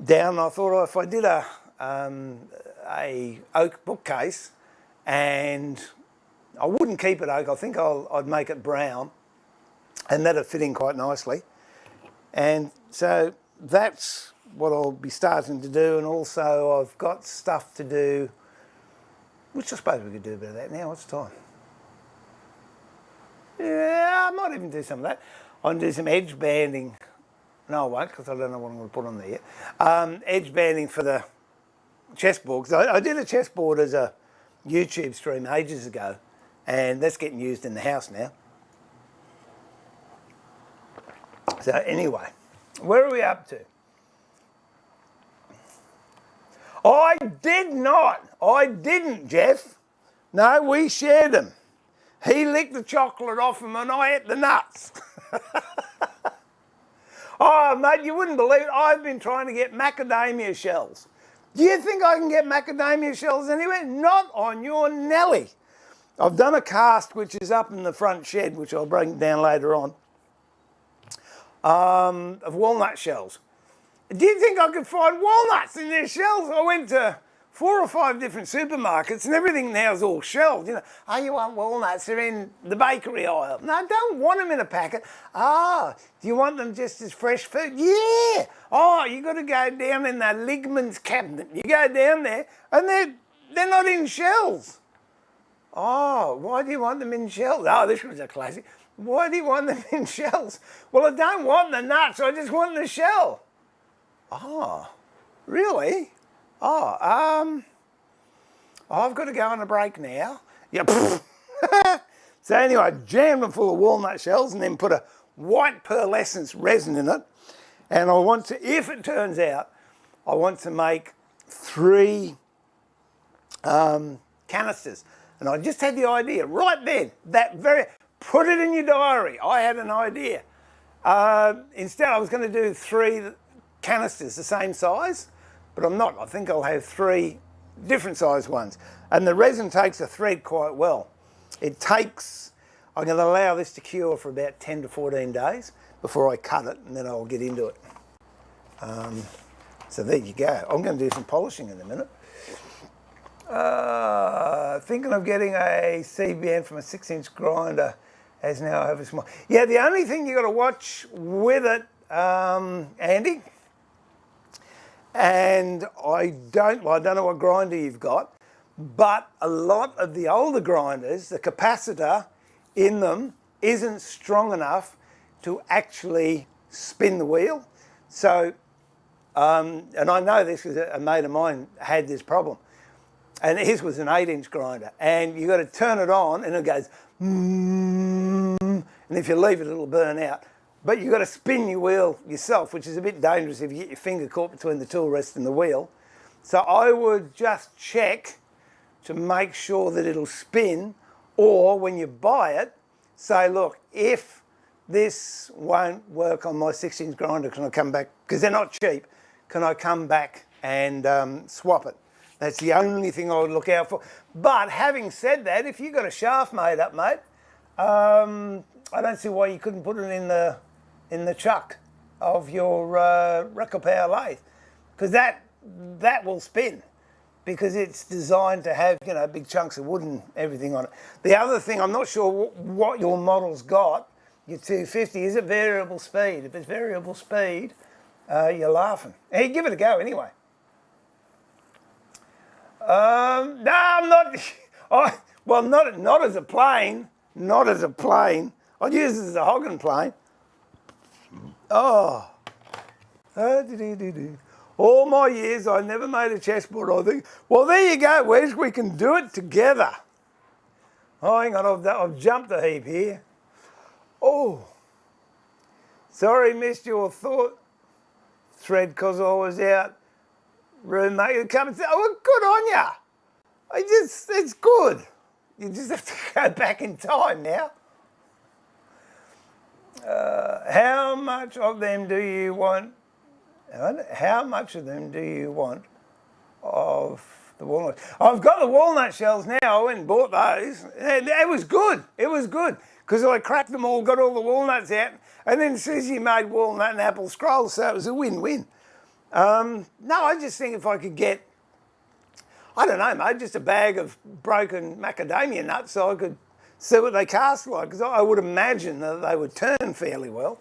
Down, I thought, if I did a oak bookcase, and I wouldn't keep it oak, I think I'd make it brown, and that'd fit in quite nicely. And so that's what I'll be starting to do, and also I've got stuff to do, which I suppose we could do a bit of that now. What's the time? Yeah, I might even do some of that. I'll do some edge banding. No, I won't, because I don't know what I'm going to put on there yet. Edge banding for the chessboard, because I did a chessboard as a YouTube stream ages ago, and that's getting used in the house now. So anyway, where are we up to? I didn't, Jeff. No, we shared them. He licked the chocolate off him and I ate the nuts. Oh, mate, you wouldn't believe it. I've been trying to get macadamia shells. Do you think I can get macadamia shells anywhere? Not on your Nelly. I've done a cast which is up in the front shed, which I'll bring down later on, of walnut shells. Do you think I could find walnuts in their shells? I went to 4 or 5 different supermarkets and everything now is all shelled. You know, oh, you want walnuts? They're in the bakery aisle. No, I don't want them in a packet. Ah, do you want them just as fresh food? Yeah. Oh, you got to go down in the Ligman's cabinet. You go down there and they're not in shells. Oh, why do you want them in shells? Oh, this was a classic. Why do you want them in shells? Well, I don't want the nuts. I just want the shell. Oh, really? Oh, I've got to go on a break now. Yeah. So anyway, I jammed them full of walnut shells and then put a white pearlescence resin in it. And I want to, if it turns out, I want to make 3 canisters. And I just had the idea right then, put it in your diary. I had an idea. Instead, I was going to do 3 canisters the same size, but I'm not. I think I'll have 3 different size ones. And the resin takes a thread quite well. I'm going to allow this to cure for about 10 to 14 days before I cut it, and then I'll get into it. So there you go. I'm going to do some polishing in a minute. Thinking of getting a CBN from a 6-inch grinder, as now I have a small. Yeah, the only thing you got to watch with it, Andy, and I don't know what grinder you've got, but a lot of the older grinders, the capacitor in them isn't strong enough to actually spin the wheel. So And I know this because a mate of mine had this problem. And his was an 8-inch grinder. And you got to turn it on and it goes, and if you leave it, it'll burn out. But you've got to spin your wheel yourself, which is a bit dangerous if you get your finger caught between the tool rest and the wheel. So I would just check to make sure that it'll spin, or when you buy it, say, look, if this won't work on my 6-inch grinder, can I come back? Because they're not cheap. Can I come back and swap it? That's the only thing I would look out for. But having said that, if you've got a shaft made up, mate, I don't see why you couldn't put it in the chuck of your Record Power lathe, because that will spin, because it's designed to have, you know, big chunks of wood and everything on it. The other thing, I'm not sure what your model's got, your 250, is it variable speed? If it's variable speed, you're laughing. Hey, give it a go anyway. No, I'm not. Well, not as a plane. Not as a plane. I'd use it as a hogging plane. Oh. All my years, I never made a chessboard, I think. Well, there you go, Wes. We can do it together. Oh, hang on. I've jumped a heap here. Oh. Sorry, missed your thought thread because I was out. Roommate would come and say, oh, good on ya. It's good. You just have to go back in time now. How much of them do you want? How much of them do you want of the walnut? I've got the walnut shells now. I went and bought those. It was good. It was good because I cracked them all, got all the walnuts out, and then Susie made walnut and apple scrolls, so it was a win-win. No, I just think if I could get, I don't know, mate, just a bag of broken macadamia nuts so I could see what they cast like, because I would imagine that they would turn fairly well.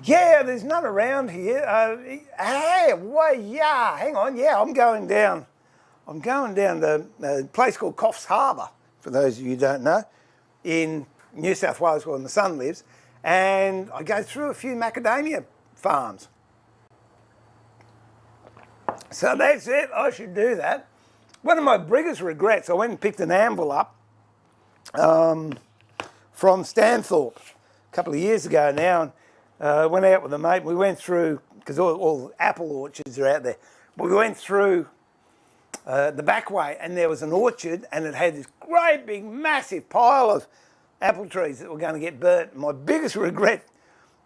Yeah, there's none around here. Hang on, yeah, I'm going down to a place called Coffs Harbour, for those of you who don't know, in New South Wales, where my son lives, and I go through a few macadamia farms. So that's it, I should do that. One of my biggest regrets, I went and picked an anvil up from Stanthorpe a couple of years ago now, and went out with a mate. We went through, because all apple orchards are out there, we went through the back way, and there was an orchard, and it had this great big massive pile of apple trees that were going to get burnt. My biggest regret,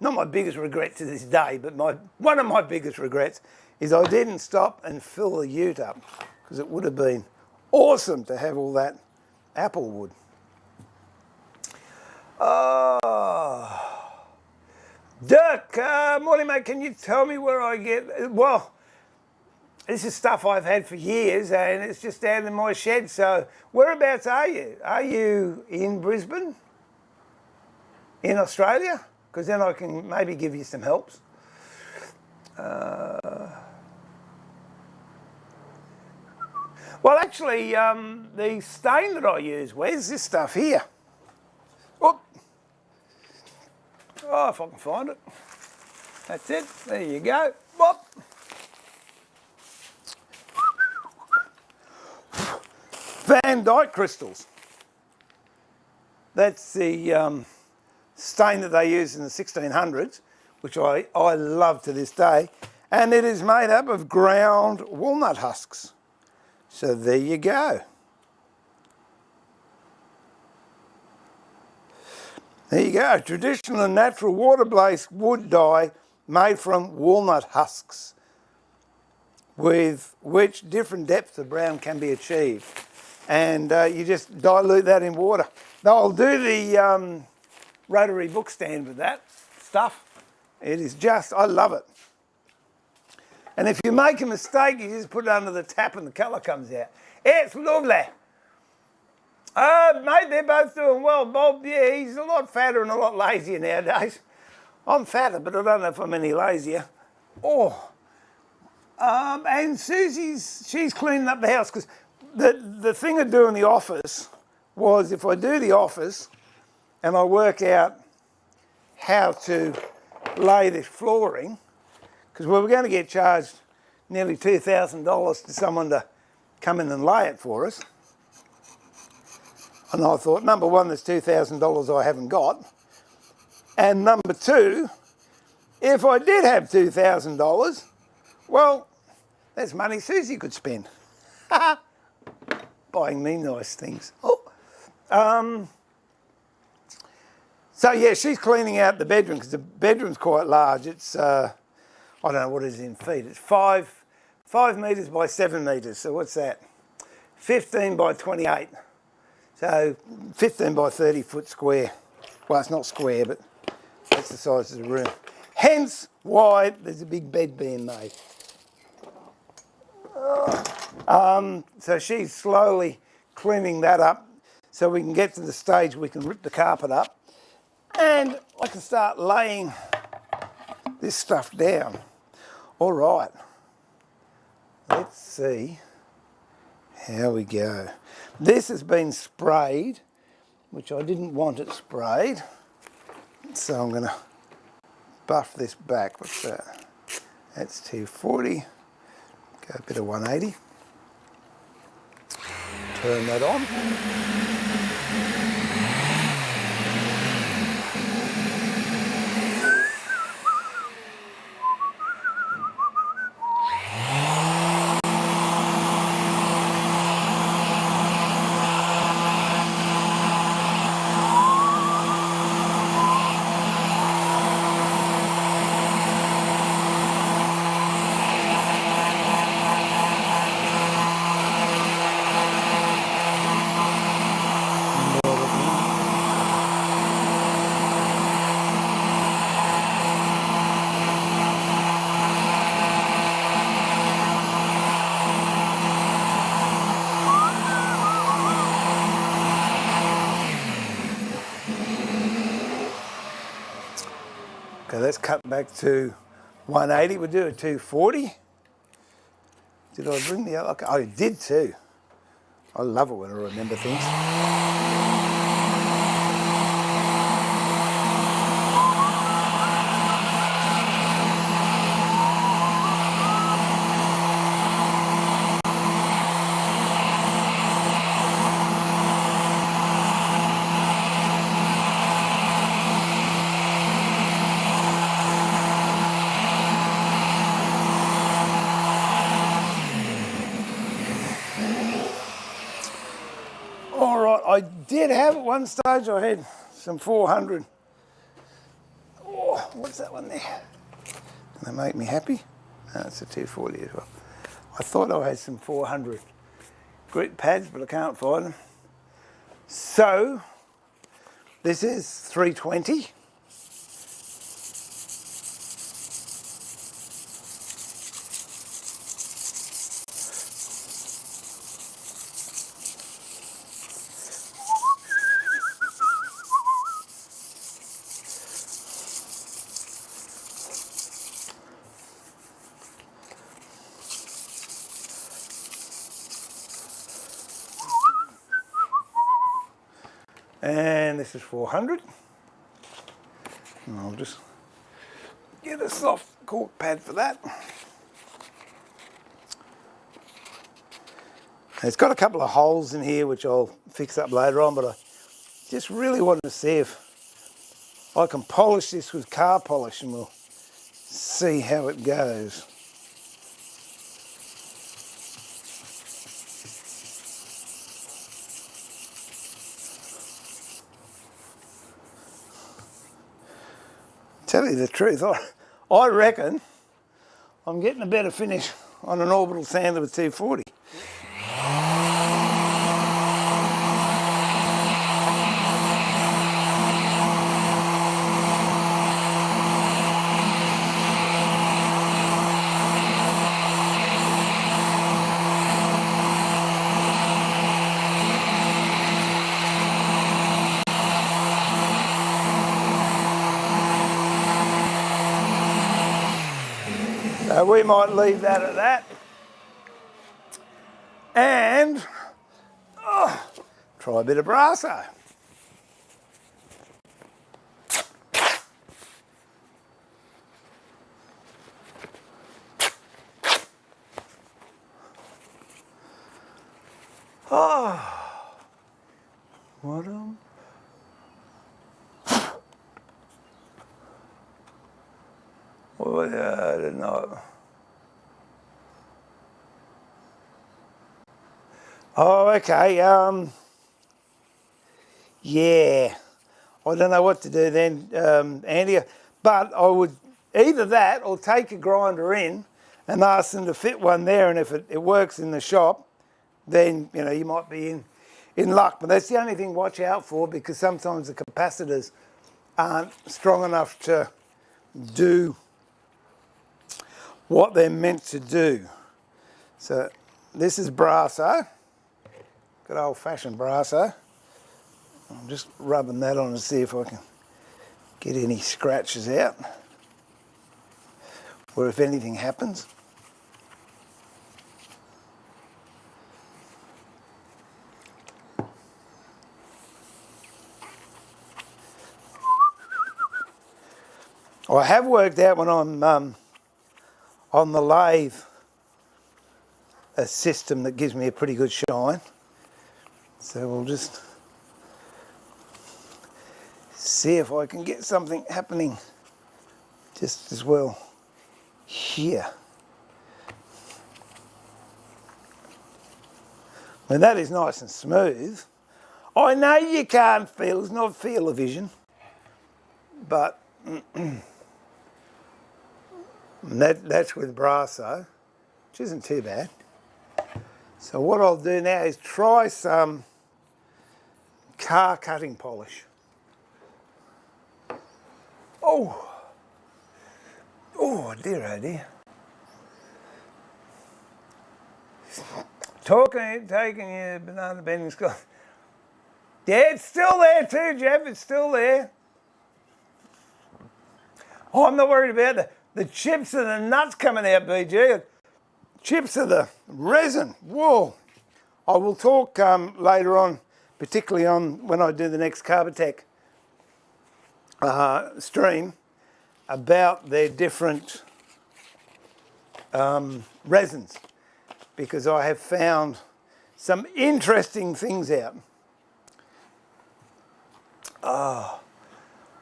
not my biggest regret to this day, but one of my biggest regrets is I didn't stop and fill the ute up, because it would have been awesome to have all that apple wood. Dirk, morning mate, can you tell me where I get, well, this is stuff I've had for years and it's just down in my shed, so whereabouts are you? Are you in Brisbane? In Australia? Because then I can maybe give you some helps. Well, actually, the stain that I use, where's this stuff here? Whoop. Oh, if I can find it. That's it. There you go. Whoop. Van Dyke crystals. That's the stain that they used in the 1600s, which I love to this day. And it is made up of ground walnut husks. So there you go. There you go, traditional and natural water-based wood dye made from walnut husks, with which different depths of brown can be achieved. And you just dilute that in water. Now I'll do the rotary book stand with that stuff. It is just, I love it. And if you make a mistake, you just put it under the tap and the colour comes out. It's lovely. Mate, they're both doing well. Bob, yeah, he's a lot fatter and a lot lazier nowadays. I'm fatter, but I don't know if I'm any lazier. Oh. And she's cleaning up the house, because the thing of doing the office was, if I do the office, and I work out how to lay this flooring, because we were going to get charged nearly $2,000 to someone to come in and lay it for us. And I thought, number one, there's $2,000 I haven't got. And number two, if I did have $2,000, well, that's money Susie could spend. Buying me nice things. So yeah, she's cleaning out the bedroom because the bedroom's quite large. It's, I don't know what it is in feet. It's 5 metres by 7 metres. So what's that? 15 by 28. So 15 by 30 foot square. Well, it's not square, but that's the size of the room. Hence why there's a big bed being made. So she's slowly cleaning that up so we can get to the stage we can rip the carpet up and I can start laying this stuff down. All right, let's see how we go. This has been sprayed, which I didn't want it sprayed, so I'm going to buff this back. What's that? That's 240. Go a bit of 180. Turn that on. Okay, let's cut back to 180. We'll do a 240. Did I bring the other? Okay, I did too. I love it when I remember things. I did have at one stage, I had some 400. Oh, what's that one there? Can that make me happy? No, it's a 240 as well. I thought I had some 400 grit pads, but I can't find them. So, this is 320. And this is 400. And I'll just get a soft cork pad for that. It's got a couple of holes in here which I'll fix up later on, but I just really want to see if I can polish this with car polish and we'll see how it goes. Tell you the truth, I reckon I'm getting a better finish on an orbital sander with 240. So we might leave that at that. And try a bit of brasso. Oh, what well, I don't know. Oh, okay. Yeah. I don't know what to do then, Andy. But I would either that or take a grinder in and ask them to fit one there. And if it works in the shop, then you might be in luck. But that's the only thing to watch out for, because sometimes the capacitors aren't strong enough to do what they're meant to do. So this is brasso, good old-fashioned brasso. I'm just rubbing that on to see if I can get any scratches out, or if anything happens. I have worked out when I'm on the lathe a system that gives me a pretty good shine. So we'll just see if I can get something happening just as well here. Now that is nice and smooth. I know you can't feel, it's not feel-o-vision, but that's with brasso, which isn't too bad. So what I'll do now is try some car cutting polish. Oh dear, oh dear. Taking your banana bending school. Yeah, it's still there too, Jeff, it's still there. Oh, I'm not worried about the chips and the nuts coming out, BG. Chips of the resin. Whoa. I will talk later on, particularly on when I do the next Carbotech stream, about their different resins, because I have found some interesting things out.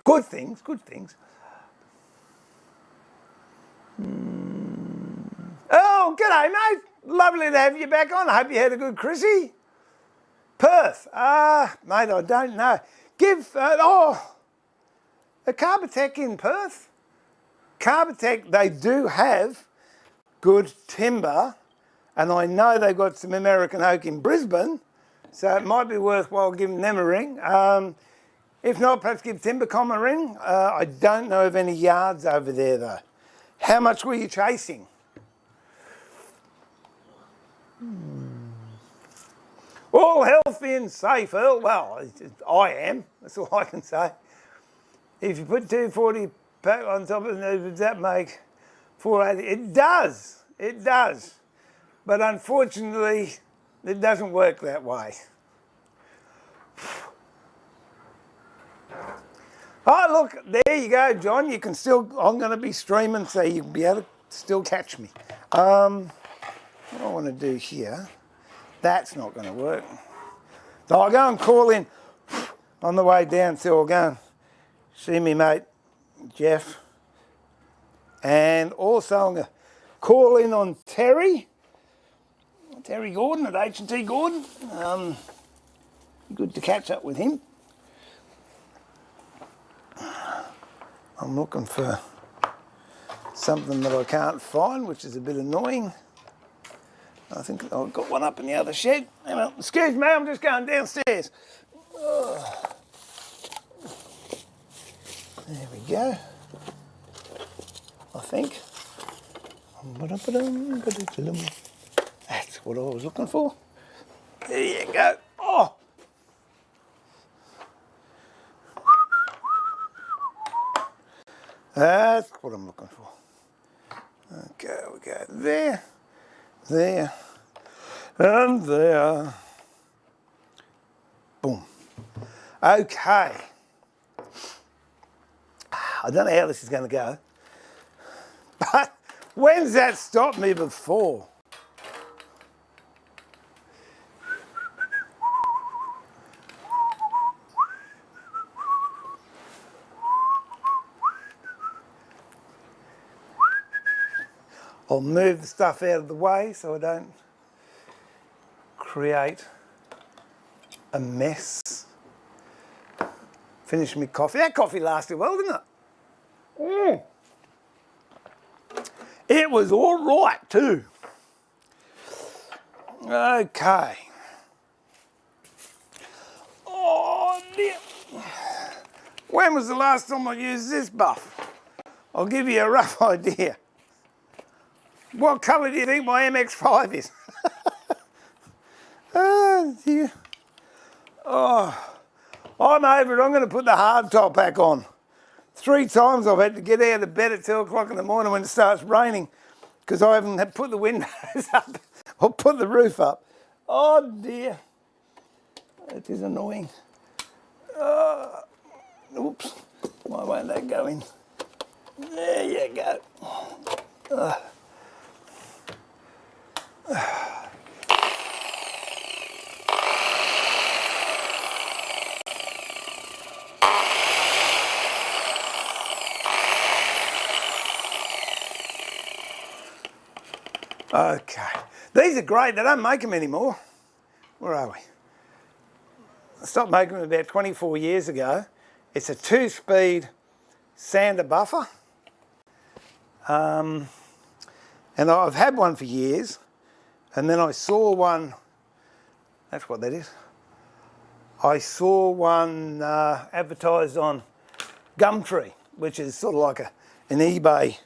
Good things, good things. Oh, g'day, mate. Lovely to have you back on. I hope you had a good Chrissy. Perth. Mate, I don't know. A Carbotech in Perth. Carbotech, they do have good timber, and I know they've got some American oak in Brisbane, so it might be worthwhile giving them a ring. If not, perhaps give Timbercom a ring. I don't know of any yards over there, though. How much were you chasing? All healthy and safe, Earl. Well, I am. That's all I can say. If you put 240 pack on top of it, does that make 480? It does. It does. But unfortunately, it doesn't work that way. Oh, look, there you go, John. You can still, I'm going to be streaming, so you'll be able to still catch me. What I want to do here, that's not going to work. So I'll go and call in on the way down, so I'll go and see me mate, Jeff. And also I'm going to call in on Terry Gordon at H&T Gordon. Good to catch up with him. I'm looking for something that I can't find, which is a bit annoying. I think I've got one up in the other shed. Hang on. Excuse me, I'm just going downstairs. There we go. I think. That's what I was looking for. There you go. Oh! That's what I'm looking for. Okay, we go there, there, and there. Boom. Okay. I don't know how this is going to go, but when's that stopped me before? I'll move the stuff out of the way so I don't create a mess. Finish my coffee. That coffee lasted well, didn't it? It was all right too. Okay. Oh dear. When was the last time I used this buff? I'll give you a rough idea. What colour do you think my MX-5 is? Oh dear. Oh, I'm over it. I'm going to put the hard top back on. 3 times I've had to get out of bed at 2 o'clock in the morning when it starts raining because I haven't put the windows up or put the roof up. Oh dear. It is annoying. Oops. Why won't that go in? There you go. Okay. These are great. They don't make them anymore. Where are we? I stopped making them about 24 years ago. It's a 2-speed sander buffer. And I've had one for years. And then I saw one, that's what that is. I saw one advertised on Gumtree, which is sort of like an eBay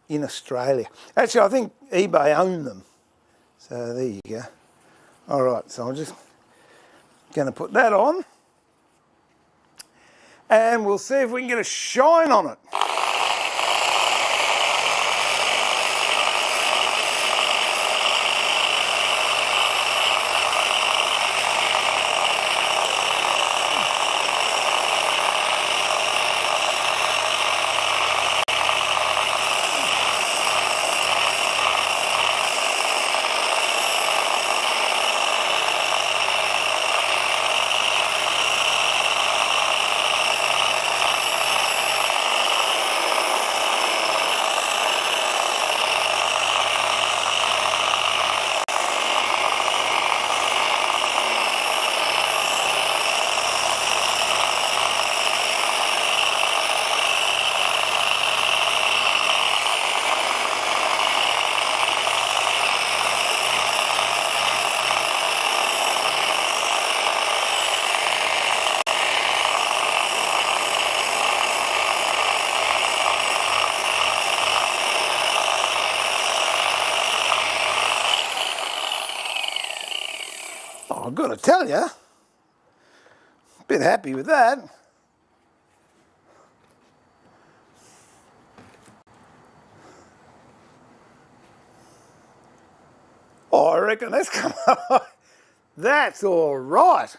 in Australia. Actually, I think eBay own them. So there you go. All right, so I'm just going to put that on. And we'll see if we can get a shine on it. Oh, I've got to tell you, a bit happy with that. Oh, I reckon that's come out. That's all right.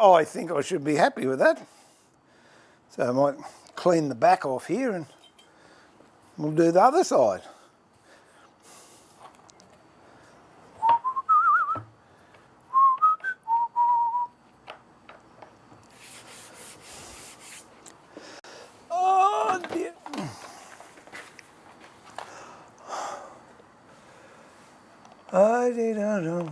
I think I should be happy with that. So I might clean the back off here and we'll do the other side. Oh dear. I didn't know.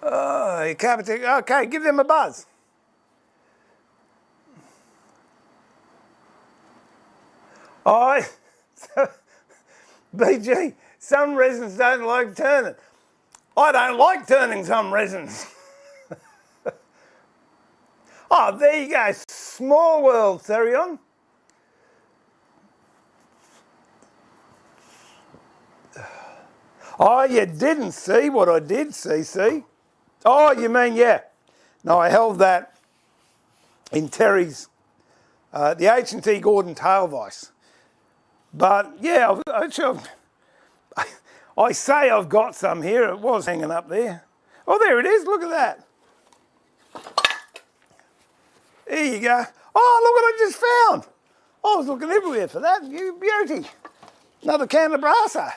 Oh, carpet. Okay, give them a buzz. Oh, BG, some resins don't like turning. I don't like turning some resins. Oh, there you go. Small world, Therion. Oh, you didn't see what I did see? Oh, you mean, yeah. No, I held that in Terry's, the H&T Gordon tail vise. But, yeah, I say I've got some here. It was hanging up there. Oh, there it is. Look at that. There you go. Oh, look what I just found. I was looking everywhere for that. You beauty. Another can of Brasso.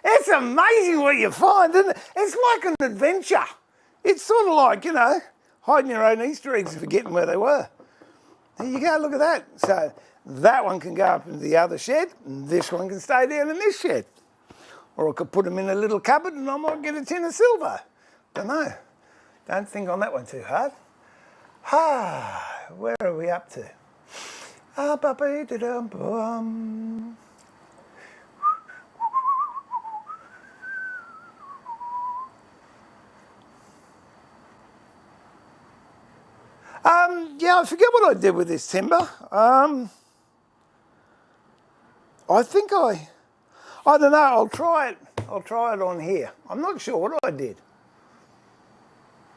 It's amazing what you find, isn't it? It's like an adventure. It's sort of like, you know, hiding your own Easter eggs and forgetting where they were. There you go, look at that. So that one can go up into the other shed, and this one can stay down in this shed. Or I could put them in a little cupboard and I might get a tin of silver. Don't know. Don't think on that one too hard. Where are we up to? Yeah, I forget what I did with this timber. I think I don't know, I'll try it on here. I'm not sure what I did.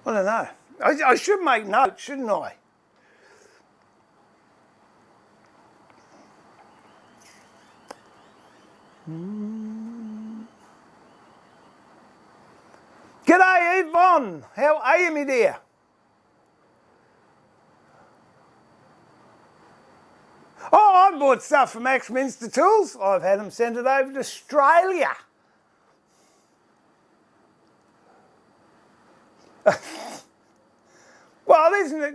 I don't know. I should make notes, shouldn't I? G'day, Yvonne. How are you, me dear? Oh, I bought stuff from Axminster Tools. I've had them send it over to Australia. Well,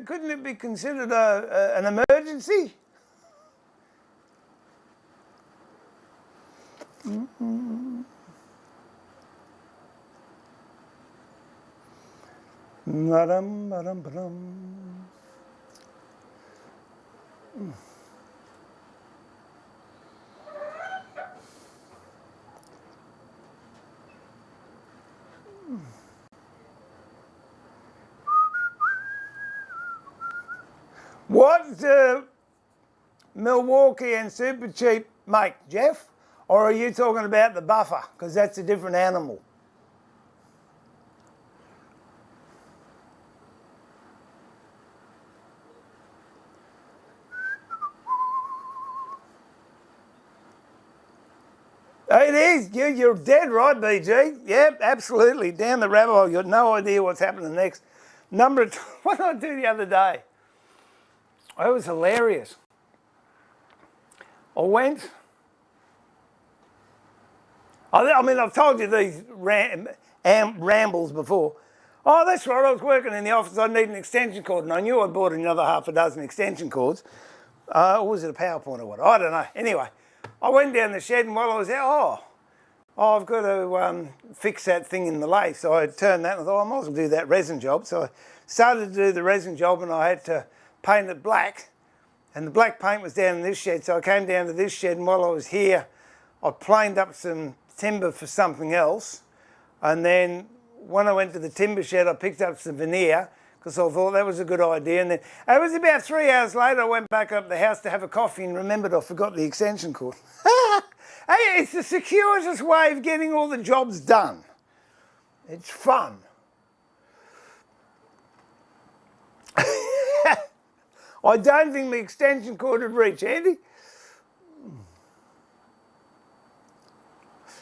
couldn't it be considered an emergency? What do Milwaukee and Super Cheap make, Jeff? Or are you talking about the buffer? Because that's a different animal. It is. You're dead right, BG. Yep, absolutely. Down the rabbit hole. You've got no idea what's happening next. What did I do the other day? It was hilarious. I went. I mean, I've told you these rambles before. Oh, that's right. I was working in the office. I need an extension cord, and I knew I'd bought another half a dozen extension cords. Or was it a PowerPoint or what? I don't know. Anyway, I went down the shed, and while I was out, I've got to fix that thing in the lathe. So I turned that and I thought, I might as well do that resin job. So I started to do the resin job, and I had to paint it black. And the black paint was down in this shed. So I came down to this shed, and while I was here, I planed up some timber for something else. And then when I went to the timber shed, I picked up some veneer because I thought that was a good idea. And then it was about 3 hours later, I went back up the house to have a coffee and remembered I forgot the extension cord. Hey, it's the circuitous way of getting all the jobs done. It's fun. I don't think the extension cord would reach, Andy.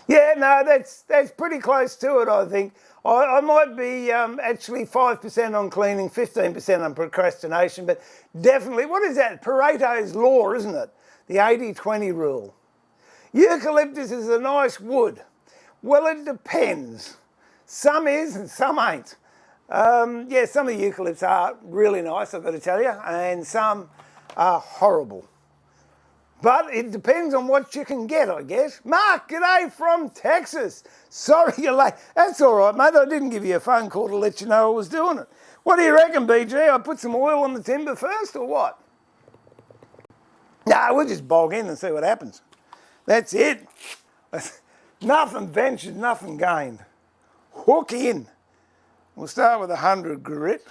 Yeah, no, that's pretty close to it, I think. I might be actually 5% on cleaning, 15% on procrastination, but definitely, what is that? Pareto's law, isn't it? The 80-20 rule. Eucalyptus is a nice wood. Well, it depends. Some is and some ain't. Yeah, some of the eucalypts are really nice, I've got to tell you, and some are horrible. But it depends on what you can get, I guess. Mark, g'day from Texas. Sorry you're late. That's all right, mate. I didn't give you a phone call to let you know I was doing it. What do you reckon, BG? I put some oil on the timber first or what? Nah, we'll just bog in and see what happens. That's it. Nothing ventured, nothing gained. Hook in. We'll start with 100 grit.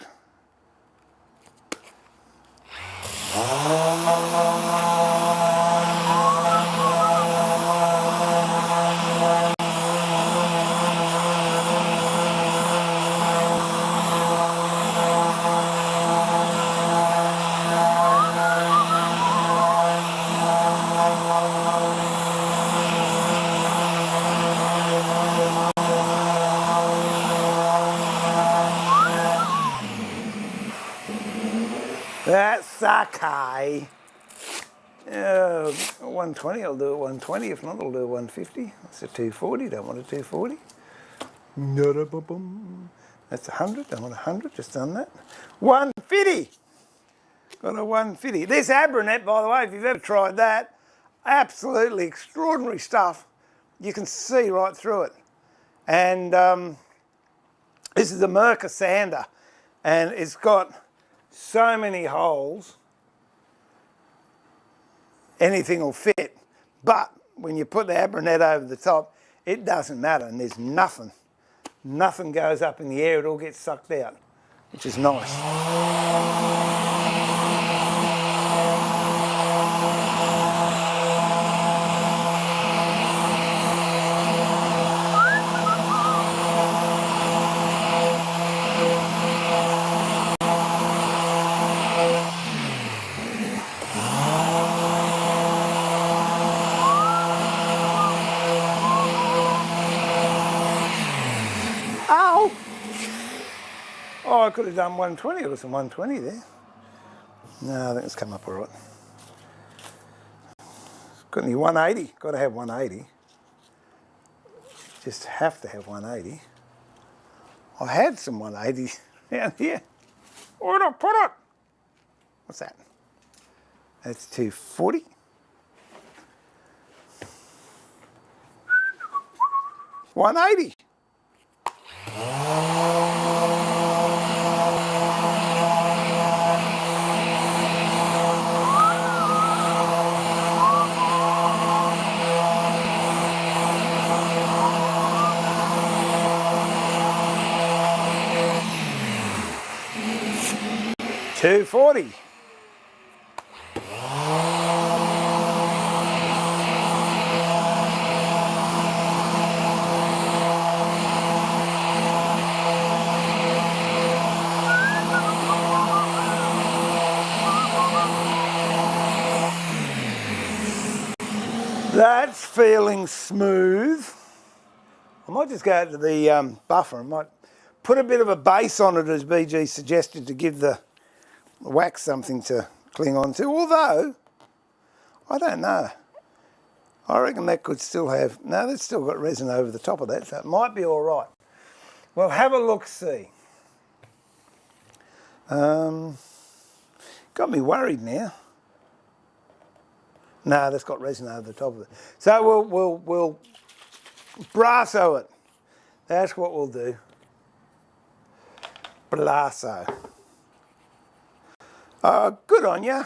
That's okay. 120, I'll do it 120. If not, I'll do it 150. That's a 240. Don't want a 240. That's 100. Don't want 100. Just done that. 150. Got a 150. This Abranet, by the way, if you've ever tried that, absolutely extraordinary stuff. You can see right through it. And this is a Merca sander, and it's got so many holes, anything will fit. But when you put the Abranet over the top, it doesn't matter, and there's nothing. Nothing goes up in the air, it all gets sucked out, which is nice. Ow! Oh, I could have done 120. There was some 120 there. No, I think it's come up all right. Got any 180? Got to have 180. Just have to have 180. I had some 180s down here. Where'd I put it? What's that? That's 240. $180. $240. That's feeling smooth. I might just go to the buffer. I might put a bit of a base on it, as BG suggested, to give the wax something to cling on to. Although, I don't know. I reckon that could still have... No, that's still got resin over the top of that, so it might be all right. Well, have a look-see. Got me worried now. No, that's got resin over the top of it. So we'll brasso it. That's what we'll do. Brasso. Good on ya.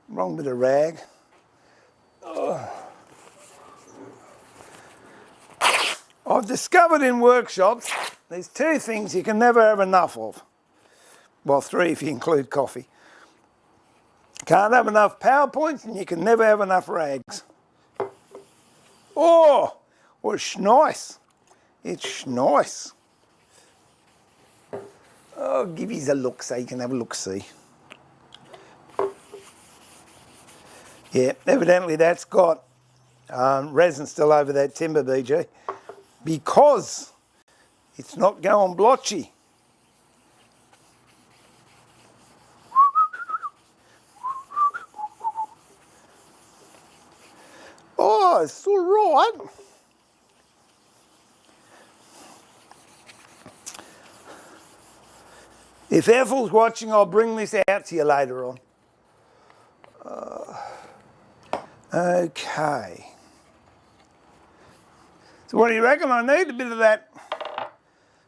Wrong bit of rag. Oh. I've discovered in workshops there's two things you can never have enough of. Well, three if you include coffee. Can't have enough PowerPoints and you can never have enough rags. Oh, well, it's nice. It's nice. Oh, give you a look so you can have a look-see. Yeah, evidently that's got resin still over that timber, BG, because it's not going blotchy. Oh, it's all right. If Ethel's watching, I'll bring this out to you later on. Okay. So what do you reckon? I need a bit of that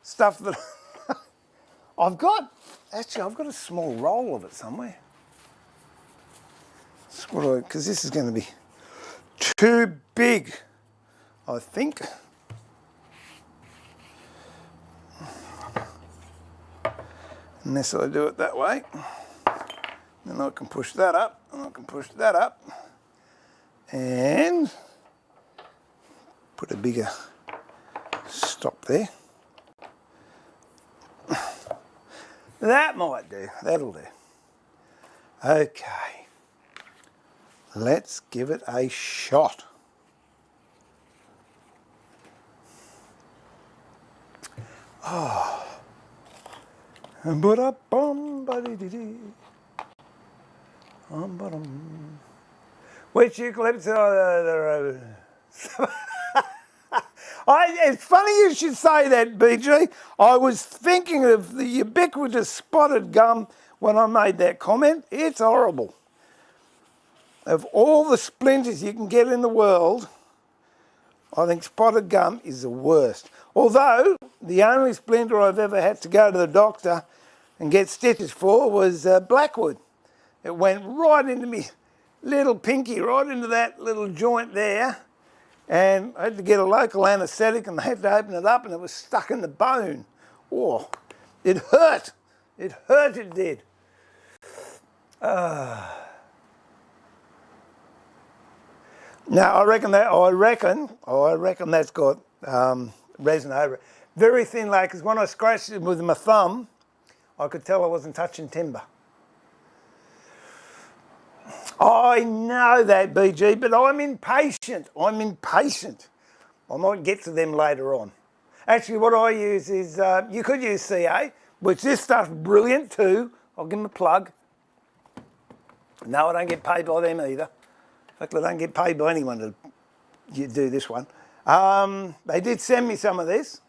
stuff that I've got. Actually, I've got a small roll of it somewhere. Because this is going to be too big, I think. Unless I do it that way. Then I can push that up, and I can push that up. And put a bigger stop there. That might do, that'll do. Okay, let's give it a shot. Oh. Which eucalyptus? It's funny you should say that, BG. I was thinking of the ubiquitous spotted gum when I made that comment. It's horrible. Of all the splinters you can get in the world, I think spotted gum is the worst. Although, the only splinter I've ever had to go to the doctor and get stitches for was blackwood. It went right into me little pinky, right into that little joint there. And I had to get a local anaesthetic and they had to open it up and it was stuck in the bone. Oh, it hurt. It hurt, it did. Now I reckon that's got resin over it. Very thin layer, because when I scratched it with my thumb, I could tell I wasn't touching timber. I know that, BG, but I'm impatient. I'm impatient. I might get to them later on. Actually, what I use is, you could use CA, which this stuff's brilliant too. I'll give them a plug. No, I don't get paid by them either. In fact, I don't get paid by anyone to do this one. They did send me some of this,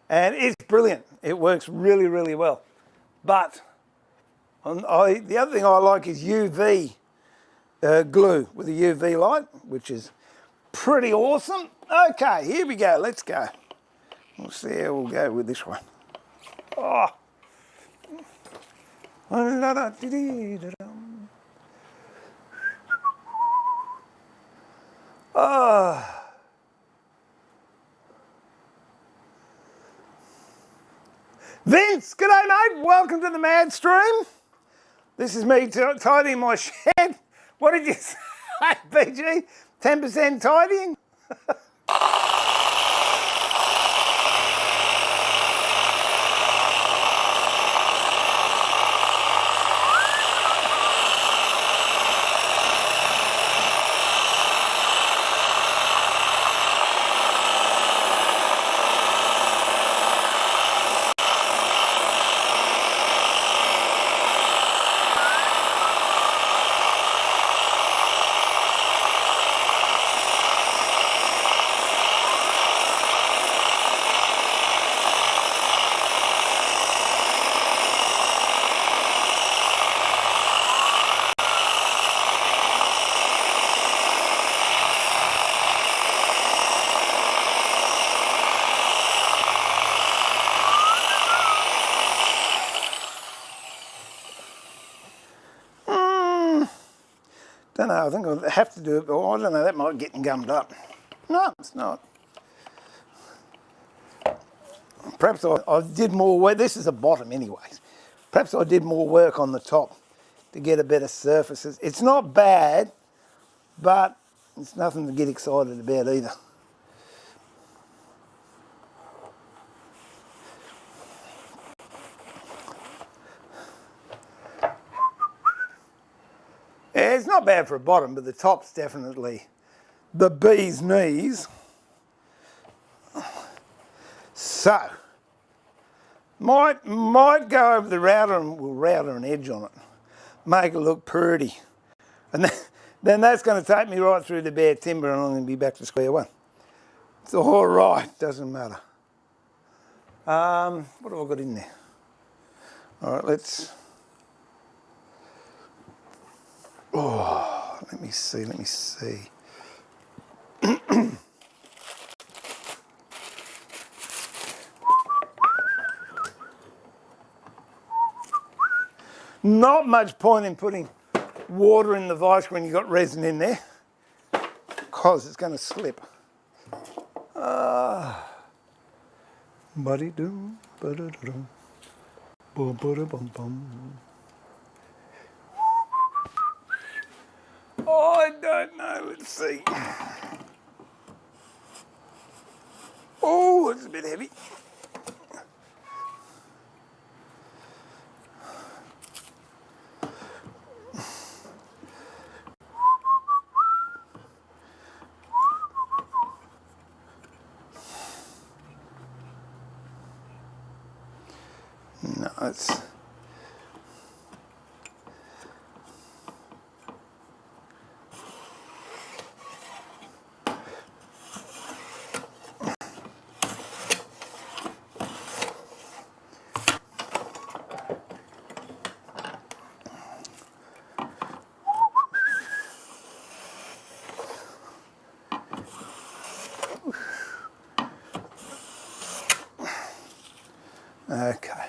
and it's brilliant. It works really, really well. But the other thing I like is UV glue with a UV light, which is pretty awesome. Okay, here we go. Let's go. We'll see how we'll go with this one. Oh. Oh. Vince, g'day mate, welcome to the Mad Stream. This is me tidying my shed. What did you say, BG? 10% tidying? Don't know, I think I'll have to do it, but I don't know, that might get gummed up. No, it's not. Perhaps I did more work, this is the bottom anyways. Perhaps I did more work on the top to get a better surfaces. It's not bad, but it's nothing to get excited about either. Yeah, it's not bad for a bottom, but the top's definitely the bee's knees. So, might go over the router and we'll router an edge on it. Make it look pretty. And then that's going to take me right through the bare timber and I'm going to be back to square one. It's all right, doesn't matter. What have I got in there? All right, let's... Oh, let me see. Not much point in putting water in the vise when you've got resin in there, because it's going to slip. Buddy-doo, ba-da-da-dum, ba-ba-da-bum-bum. I don't know, let's see. Oh, it's a bit heavy. No, it's... Okay,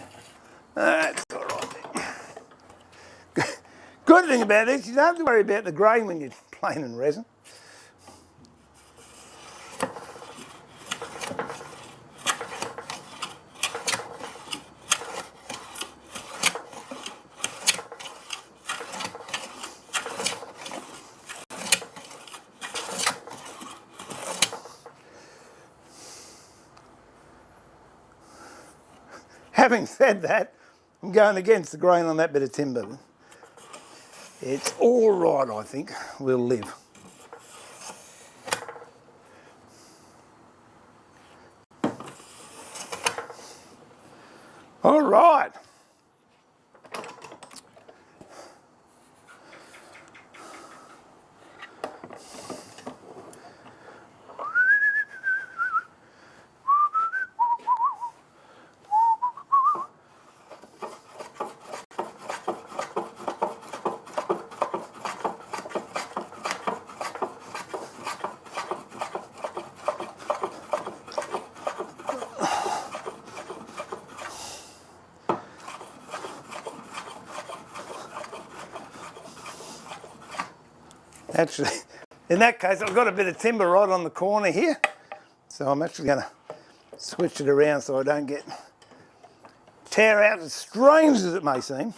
that's all right then. Good thing about this, you don't have to worry about the grain when you're planing resin. Having said that, I'm going against the grain on that bit of timber. It's all right, I think. We'll live. All right. Actually, in that case, I've got a bit of timber right on the corner here, so I'm actually going to switch it around so I don't get tear out, as strange as it may seem.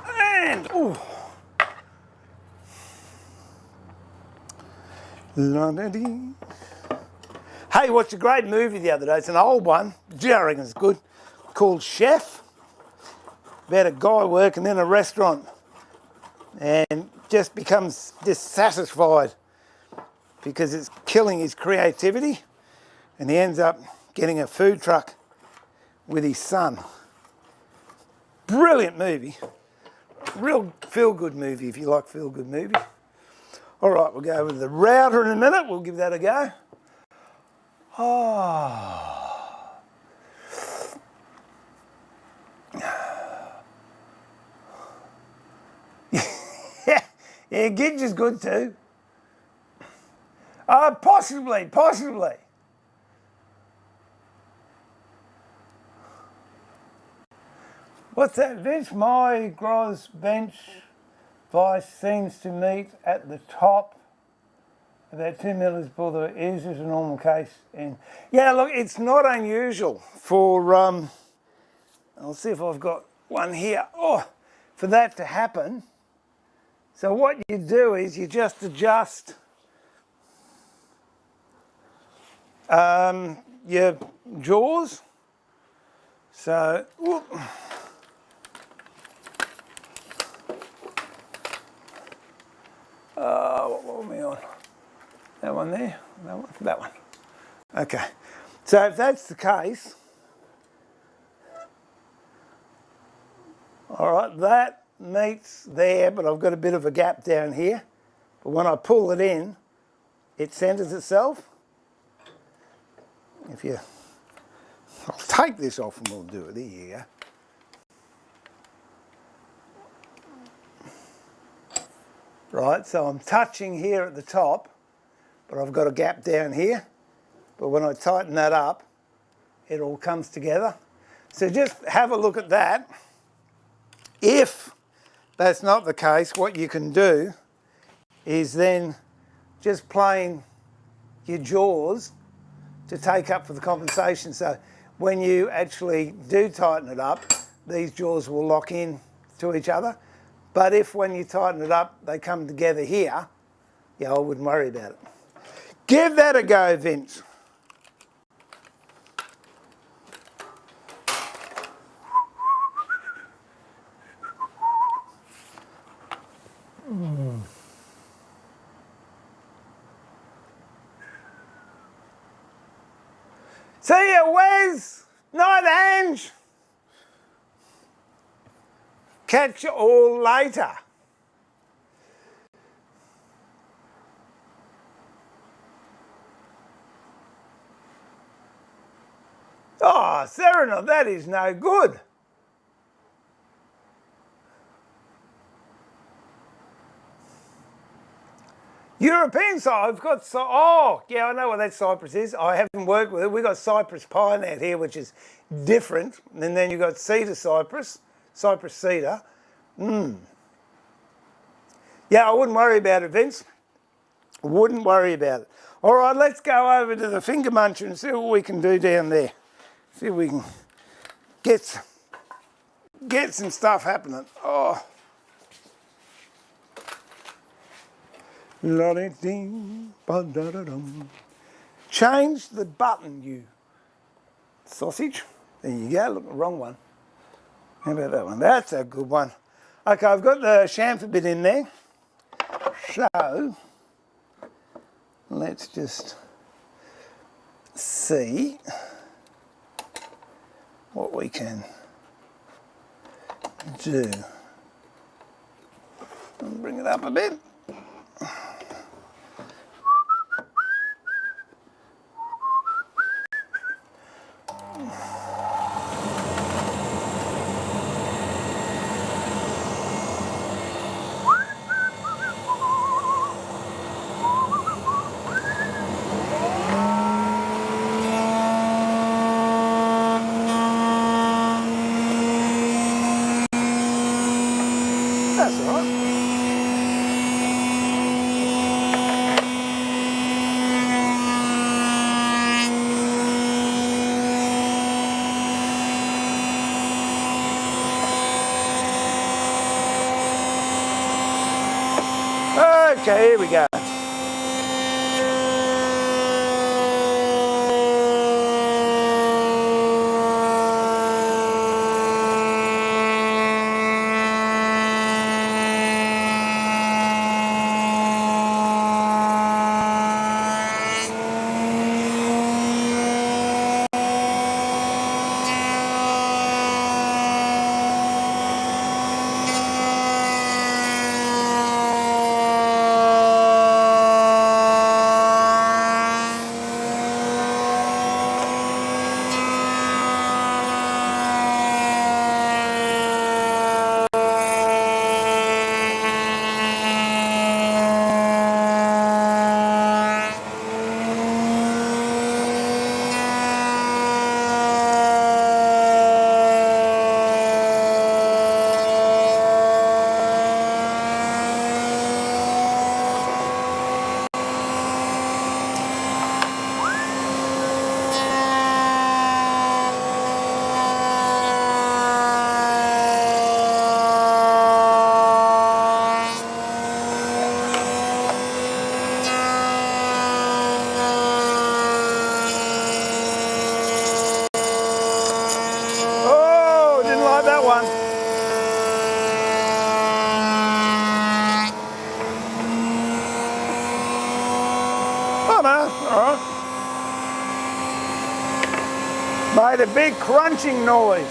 And, ooh. Hey, watched a great movie the other day. It's an old one, I reckon it's good, called Chef. About a guy working in a restaurant and just becomes dissatisfied because it's killing his creativity, and he ends up getting a food truck with his son. Brilliant movie. Real feel-good movie if you like feel-good movies. All right, we'll go over to the router in a minute. We'll give that a go. Oh. Yeah, Gidge is good too. Possibly. What's that, Vince? My gross bench vice seems to meet at the top about 2 millimeters below the is a normal case. And yeah, look, it's not unusual for I'll see if I've got one here. Oh, for that to happen. So what you do is you just adjust your jaws. So, whoop. What were we on? That one there? That one. Okay. So if that's the case, all right, meets there, but I've got a bit of a gap down here. But when I pull it in, it centres itself. I'll take this off and we'll do it. There you go. Right, so I'm touching here at the top, but I've got a gap down here. But when I tighten that up, it all comes together. So just have a look at that. If that's not the case, what you can do is then just plane your jaws to take up for the compensation. So when you actually do tighten it up, these jaws will lock in to each other. But if when you tighten it up, they come together here, yeah, I wouldn't worry about it. Give that a go, Vince. See ya, Wes. Night, Ange. Catch you all later. Oh, Serena, that is no good. European side, I've got, oh, yeah, I know what that cypress is. I haven't worked with it. We've got cypress pine out here, which is different. And then you've got cedar cypress cedar. Yeah, I wouldn't worry about it, Vince. Wouldn't worry about it. All right, let's go over to the finger muncher and see what we can do down there. See if we can get some stuff happening. Oh. Change the button, you sausage. There you go, look, the wrong one. How about that one? That's a good one. Okay, I've got the chamfer bit in there. So, let's just see what we can do. I'll bring it up a bit. That's all right. Okay, here we go. Made a big crunching noise.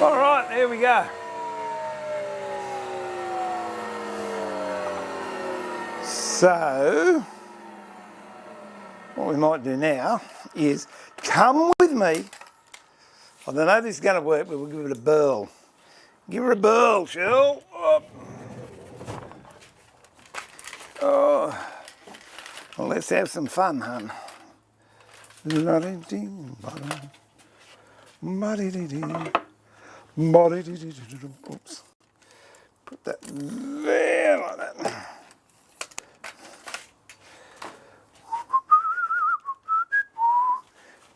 All right, there we go. So, what we might do now is come with me. I don't know if this is going to work, but we'll give it a burl. Give her a burl, Shell. Oh. Well, let's have some fun, hun. Oops. Put that there like that.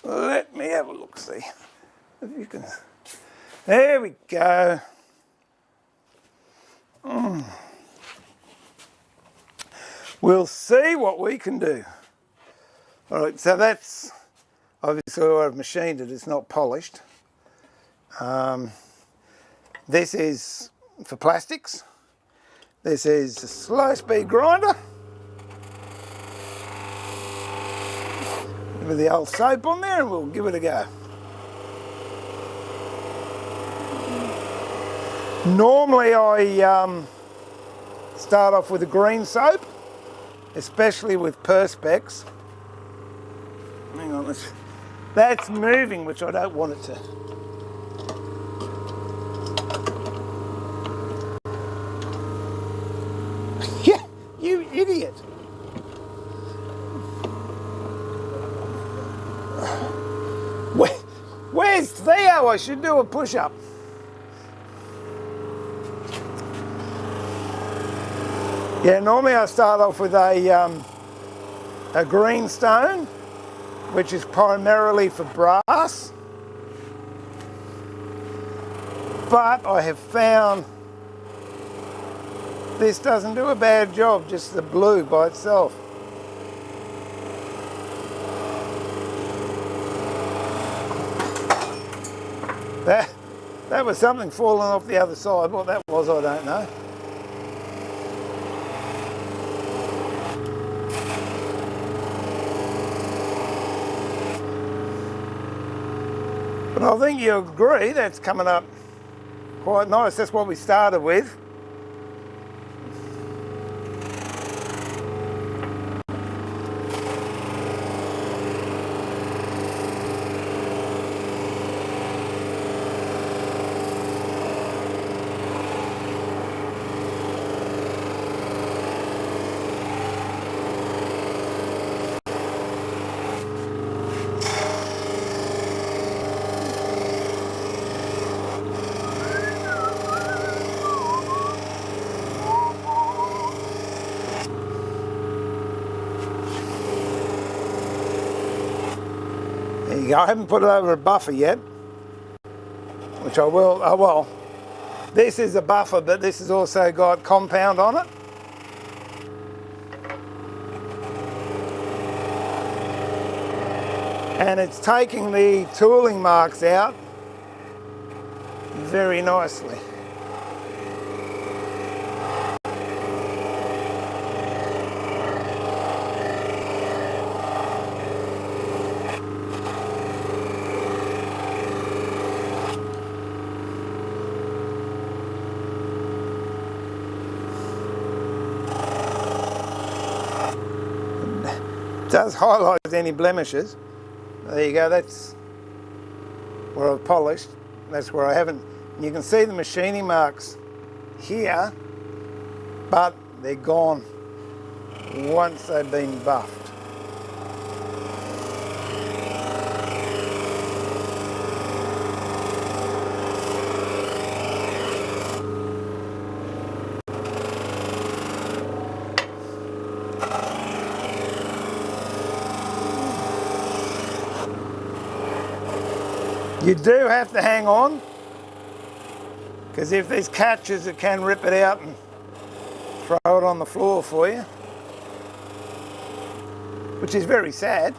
Let me have a look, see if you can. There we go. We'll see what we can do. All right, so that's obviously I've machined it. It's not polished. This is for plastics. This is a slow-speed grinder with the old soap on there, and we'll give it a go. Normally I start off with a green soap, especially with perspex. Hang on, that's moving, which I don't want it to. Yeah, you idiot. Where's Theo? I should do a push-up. Yeah, normally I start off with a green stone, which is primarily for brass. But I have found this doesn't do a bad job, just the blue by itself. That was something falling off the other side. What that was, I don't know. But I think you'll agree that's coming up quite nice. That's what we started with. There you go. I haven't put it over a buffer yet, which I will. Oh well, this is a buffer, but this has also got compound on it. And it's taking the tooling marks out very nicely. Does highlight any blemishes. There you go, that's where I've polished. That's where I haven't. You can see the machining marks here, but they're gone once they've been buffed. You do have to hang on, because if there's catches it can rip it out and throw it on the floor for you, which is very sad.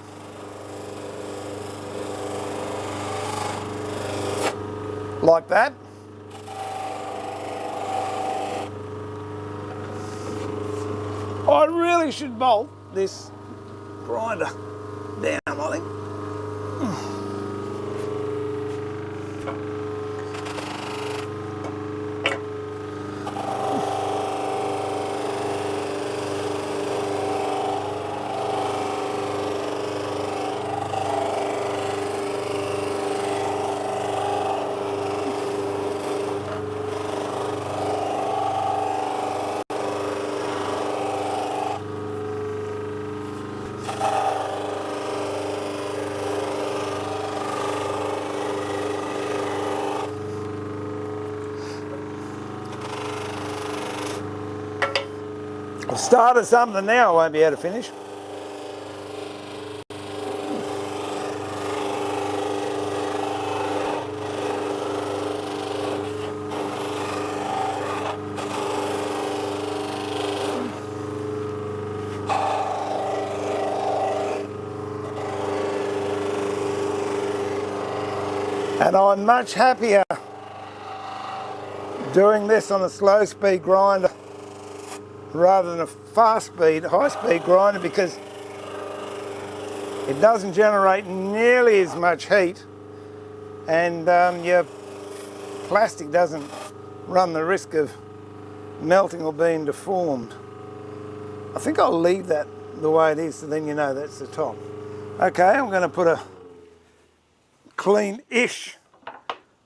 Like that. I really should bolt this grinder down, I think. I've started something now I won't be able to finish. And I'm much happier doing this on a slow speed grinder rather than a high speed grinder, because it doesn't generate nearly as much heat, and your plastic doesn't run the risk of melting or being deformed. I think I'll leave that the way it is, so then you know that's the top. Okay, I'm going to put a clean-ish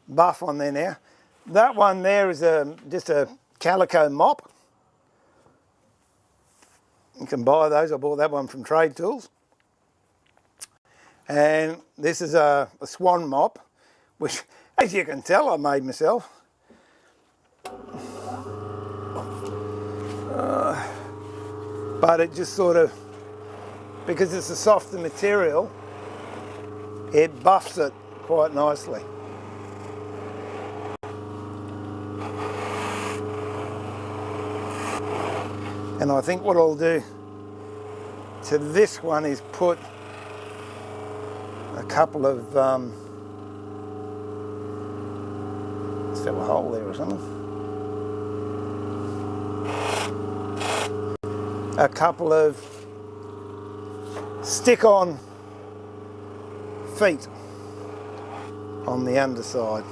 buff on there now. That one there is just a calico mop. You can buy those. I bought that one from Trade Tools. And this is a swan mop, which, as you can tell, I made myself. But it just sort of, because it's a softer material, it buffs it quite nicely. And I think what I'll do to this one is put a couple of, let's have a hole there or something. A couple of stick-on feet on the underside.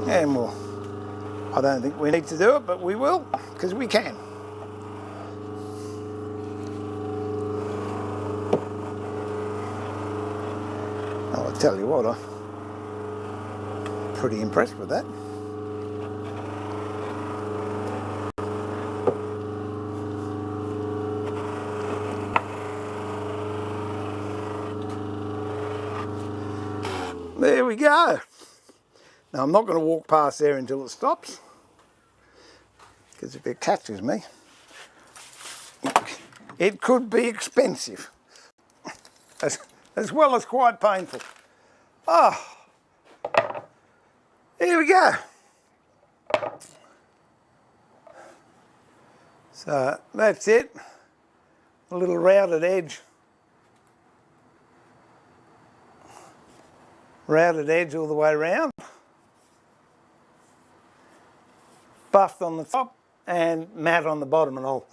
And I don't think we need to do it, but we will, because we can. I'll tell you what, I'm pretty impressed with that. There we go. Now I'm not going to walk past there until it stops, because if it catches me, it could be expensive, as well as quite painful. Oh, here we go. So that's it, a little rounded edge. Rounded edge all the way around. Buffed on the top and matte on the bottom, and I'll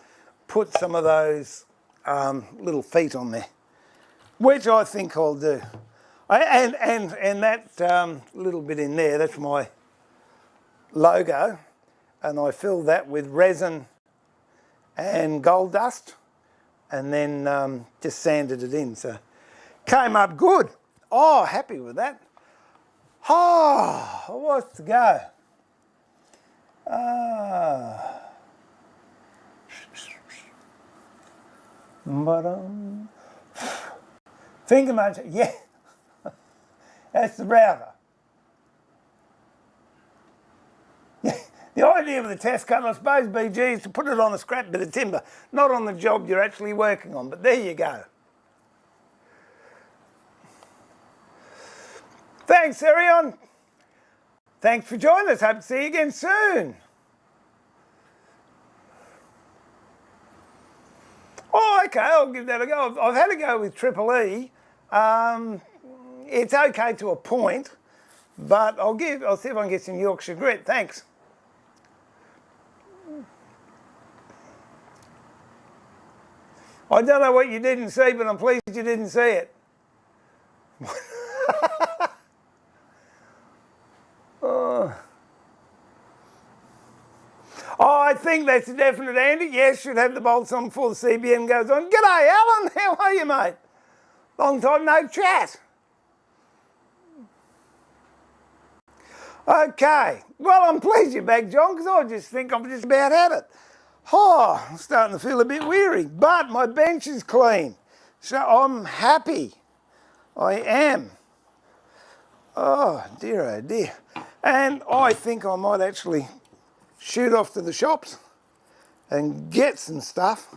put some of those little feet on there, which I think I'll do. And that little bit in there, that's my logo, and I filled that with resin and gold dust, and then just sanded it in, so came up good. Oh, happy with that. Oh, what's to go? Finger motor, yeah. That's the router. Yeah. The idea of the test cut, I suppose, BG, is to put it on a scrap bit of timber, not on the job you're actually working on, but there you go. Thanks, Arion. Thanks for joining us. Hope to see you again soon. Oh, okay, I'll give that a go. I've had a go with Triple E. It's okay to a point, but I'll see if I can get some Yorkshire grit. Thanks. I don't know what you didn't see, but I'm pleased you didn't see it. Oh, I think that's a definite, Andy. Yes, should have the bolts on before the CBM goes on. G'day, Alan. How are you, mate? Long time no chat. Okay. Well, I'm pleased you're back, John, because I just think I'm just about at it. Oh, I'm starting to feel a bit weary, but my bench is clean. So I'm happy. I am. Oh dear. And I think I might actually shoot off to the shops and get some stuff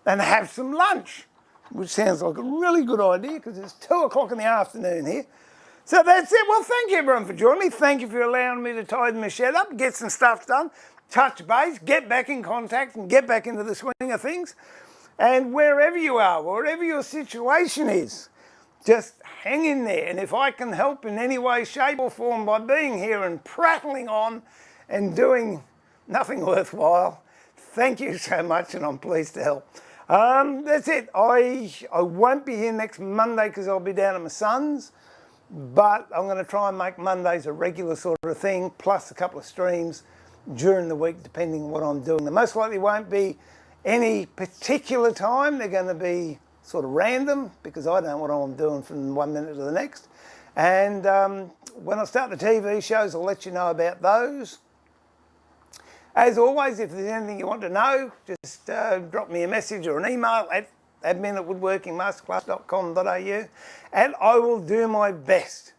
and have some lunch, which sounds like a really good idea because it's 2 o'clock in the afternoon here. So that's it. Well, thank you everyone for joining me. Thank you for allowing me to tidy my shed up, get some stuff done, touch base, get back in contact and get back into the swing of things. And wherever you are, wherever your situation is, just hang in there. And if I can help in any way, shape or form by being here and prattling on and doing nothing worthwhile, thank you so much and I'm pleased to help. That's it. I won't be here next Monday because I'll be down at my son's. But I'm going to try and make Mondays a regular sort of thing, plus a couple of streams during the week, depending on what I'm doing. There most likely won't be any particular time. They're going to be sort of random because I don't know what I'm doing from 1 minute to the next. And when I start the TV shows, I'll let you know about those. As always, if there's anything you want to know, just drop me a message or an email at admin@woodworkingmasterclass.com.au and I will do my best.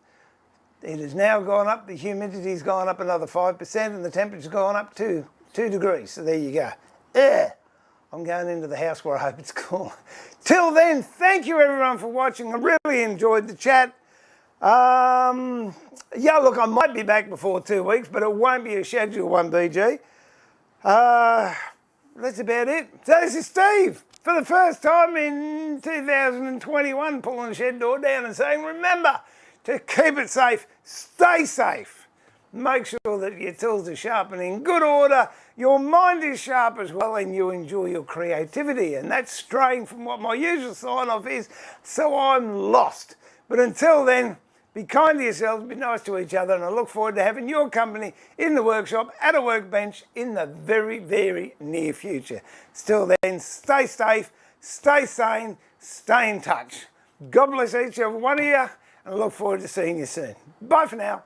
It has now gone up, the humidity's gone up another 5% and the temperature's gone up to 2 degrees. So there you go. I'm going into the house where I hope it's cool. Till then, thank you everyone for watching. I really enjoyed the chat. Yeah, look, I might be back before 2 weeks, but it won't be a scheduled one, BG. That's about it. So this is Steve. For the first time in 2021, pulling the shed door down and saying, remember to keep it safe, stay safe. Make sure that your tools are sharp and in good order, your mind is sharp as well, and you enjoy your creativity. And that's straying from what my usual sign-off is, so I'm lost. But until then, be kind to yourselves, be nice to each other, and I look forward to having your company in the workshop, at a workbench, in the very, very near future. Still then, stay safe, stay sane, stay in touch. God bless each and every one of you, and I look forward to seeing you soon. Bye for now.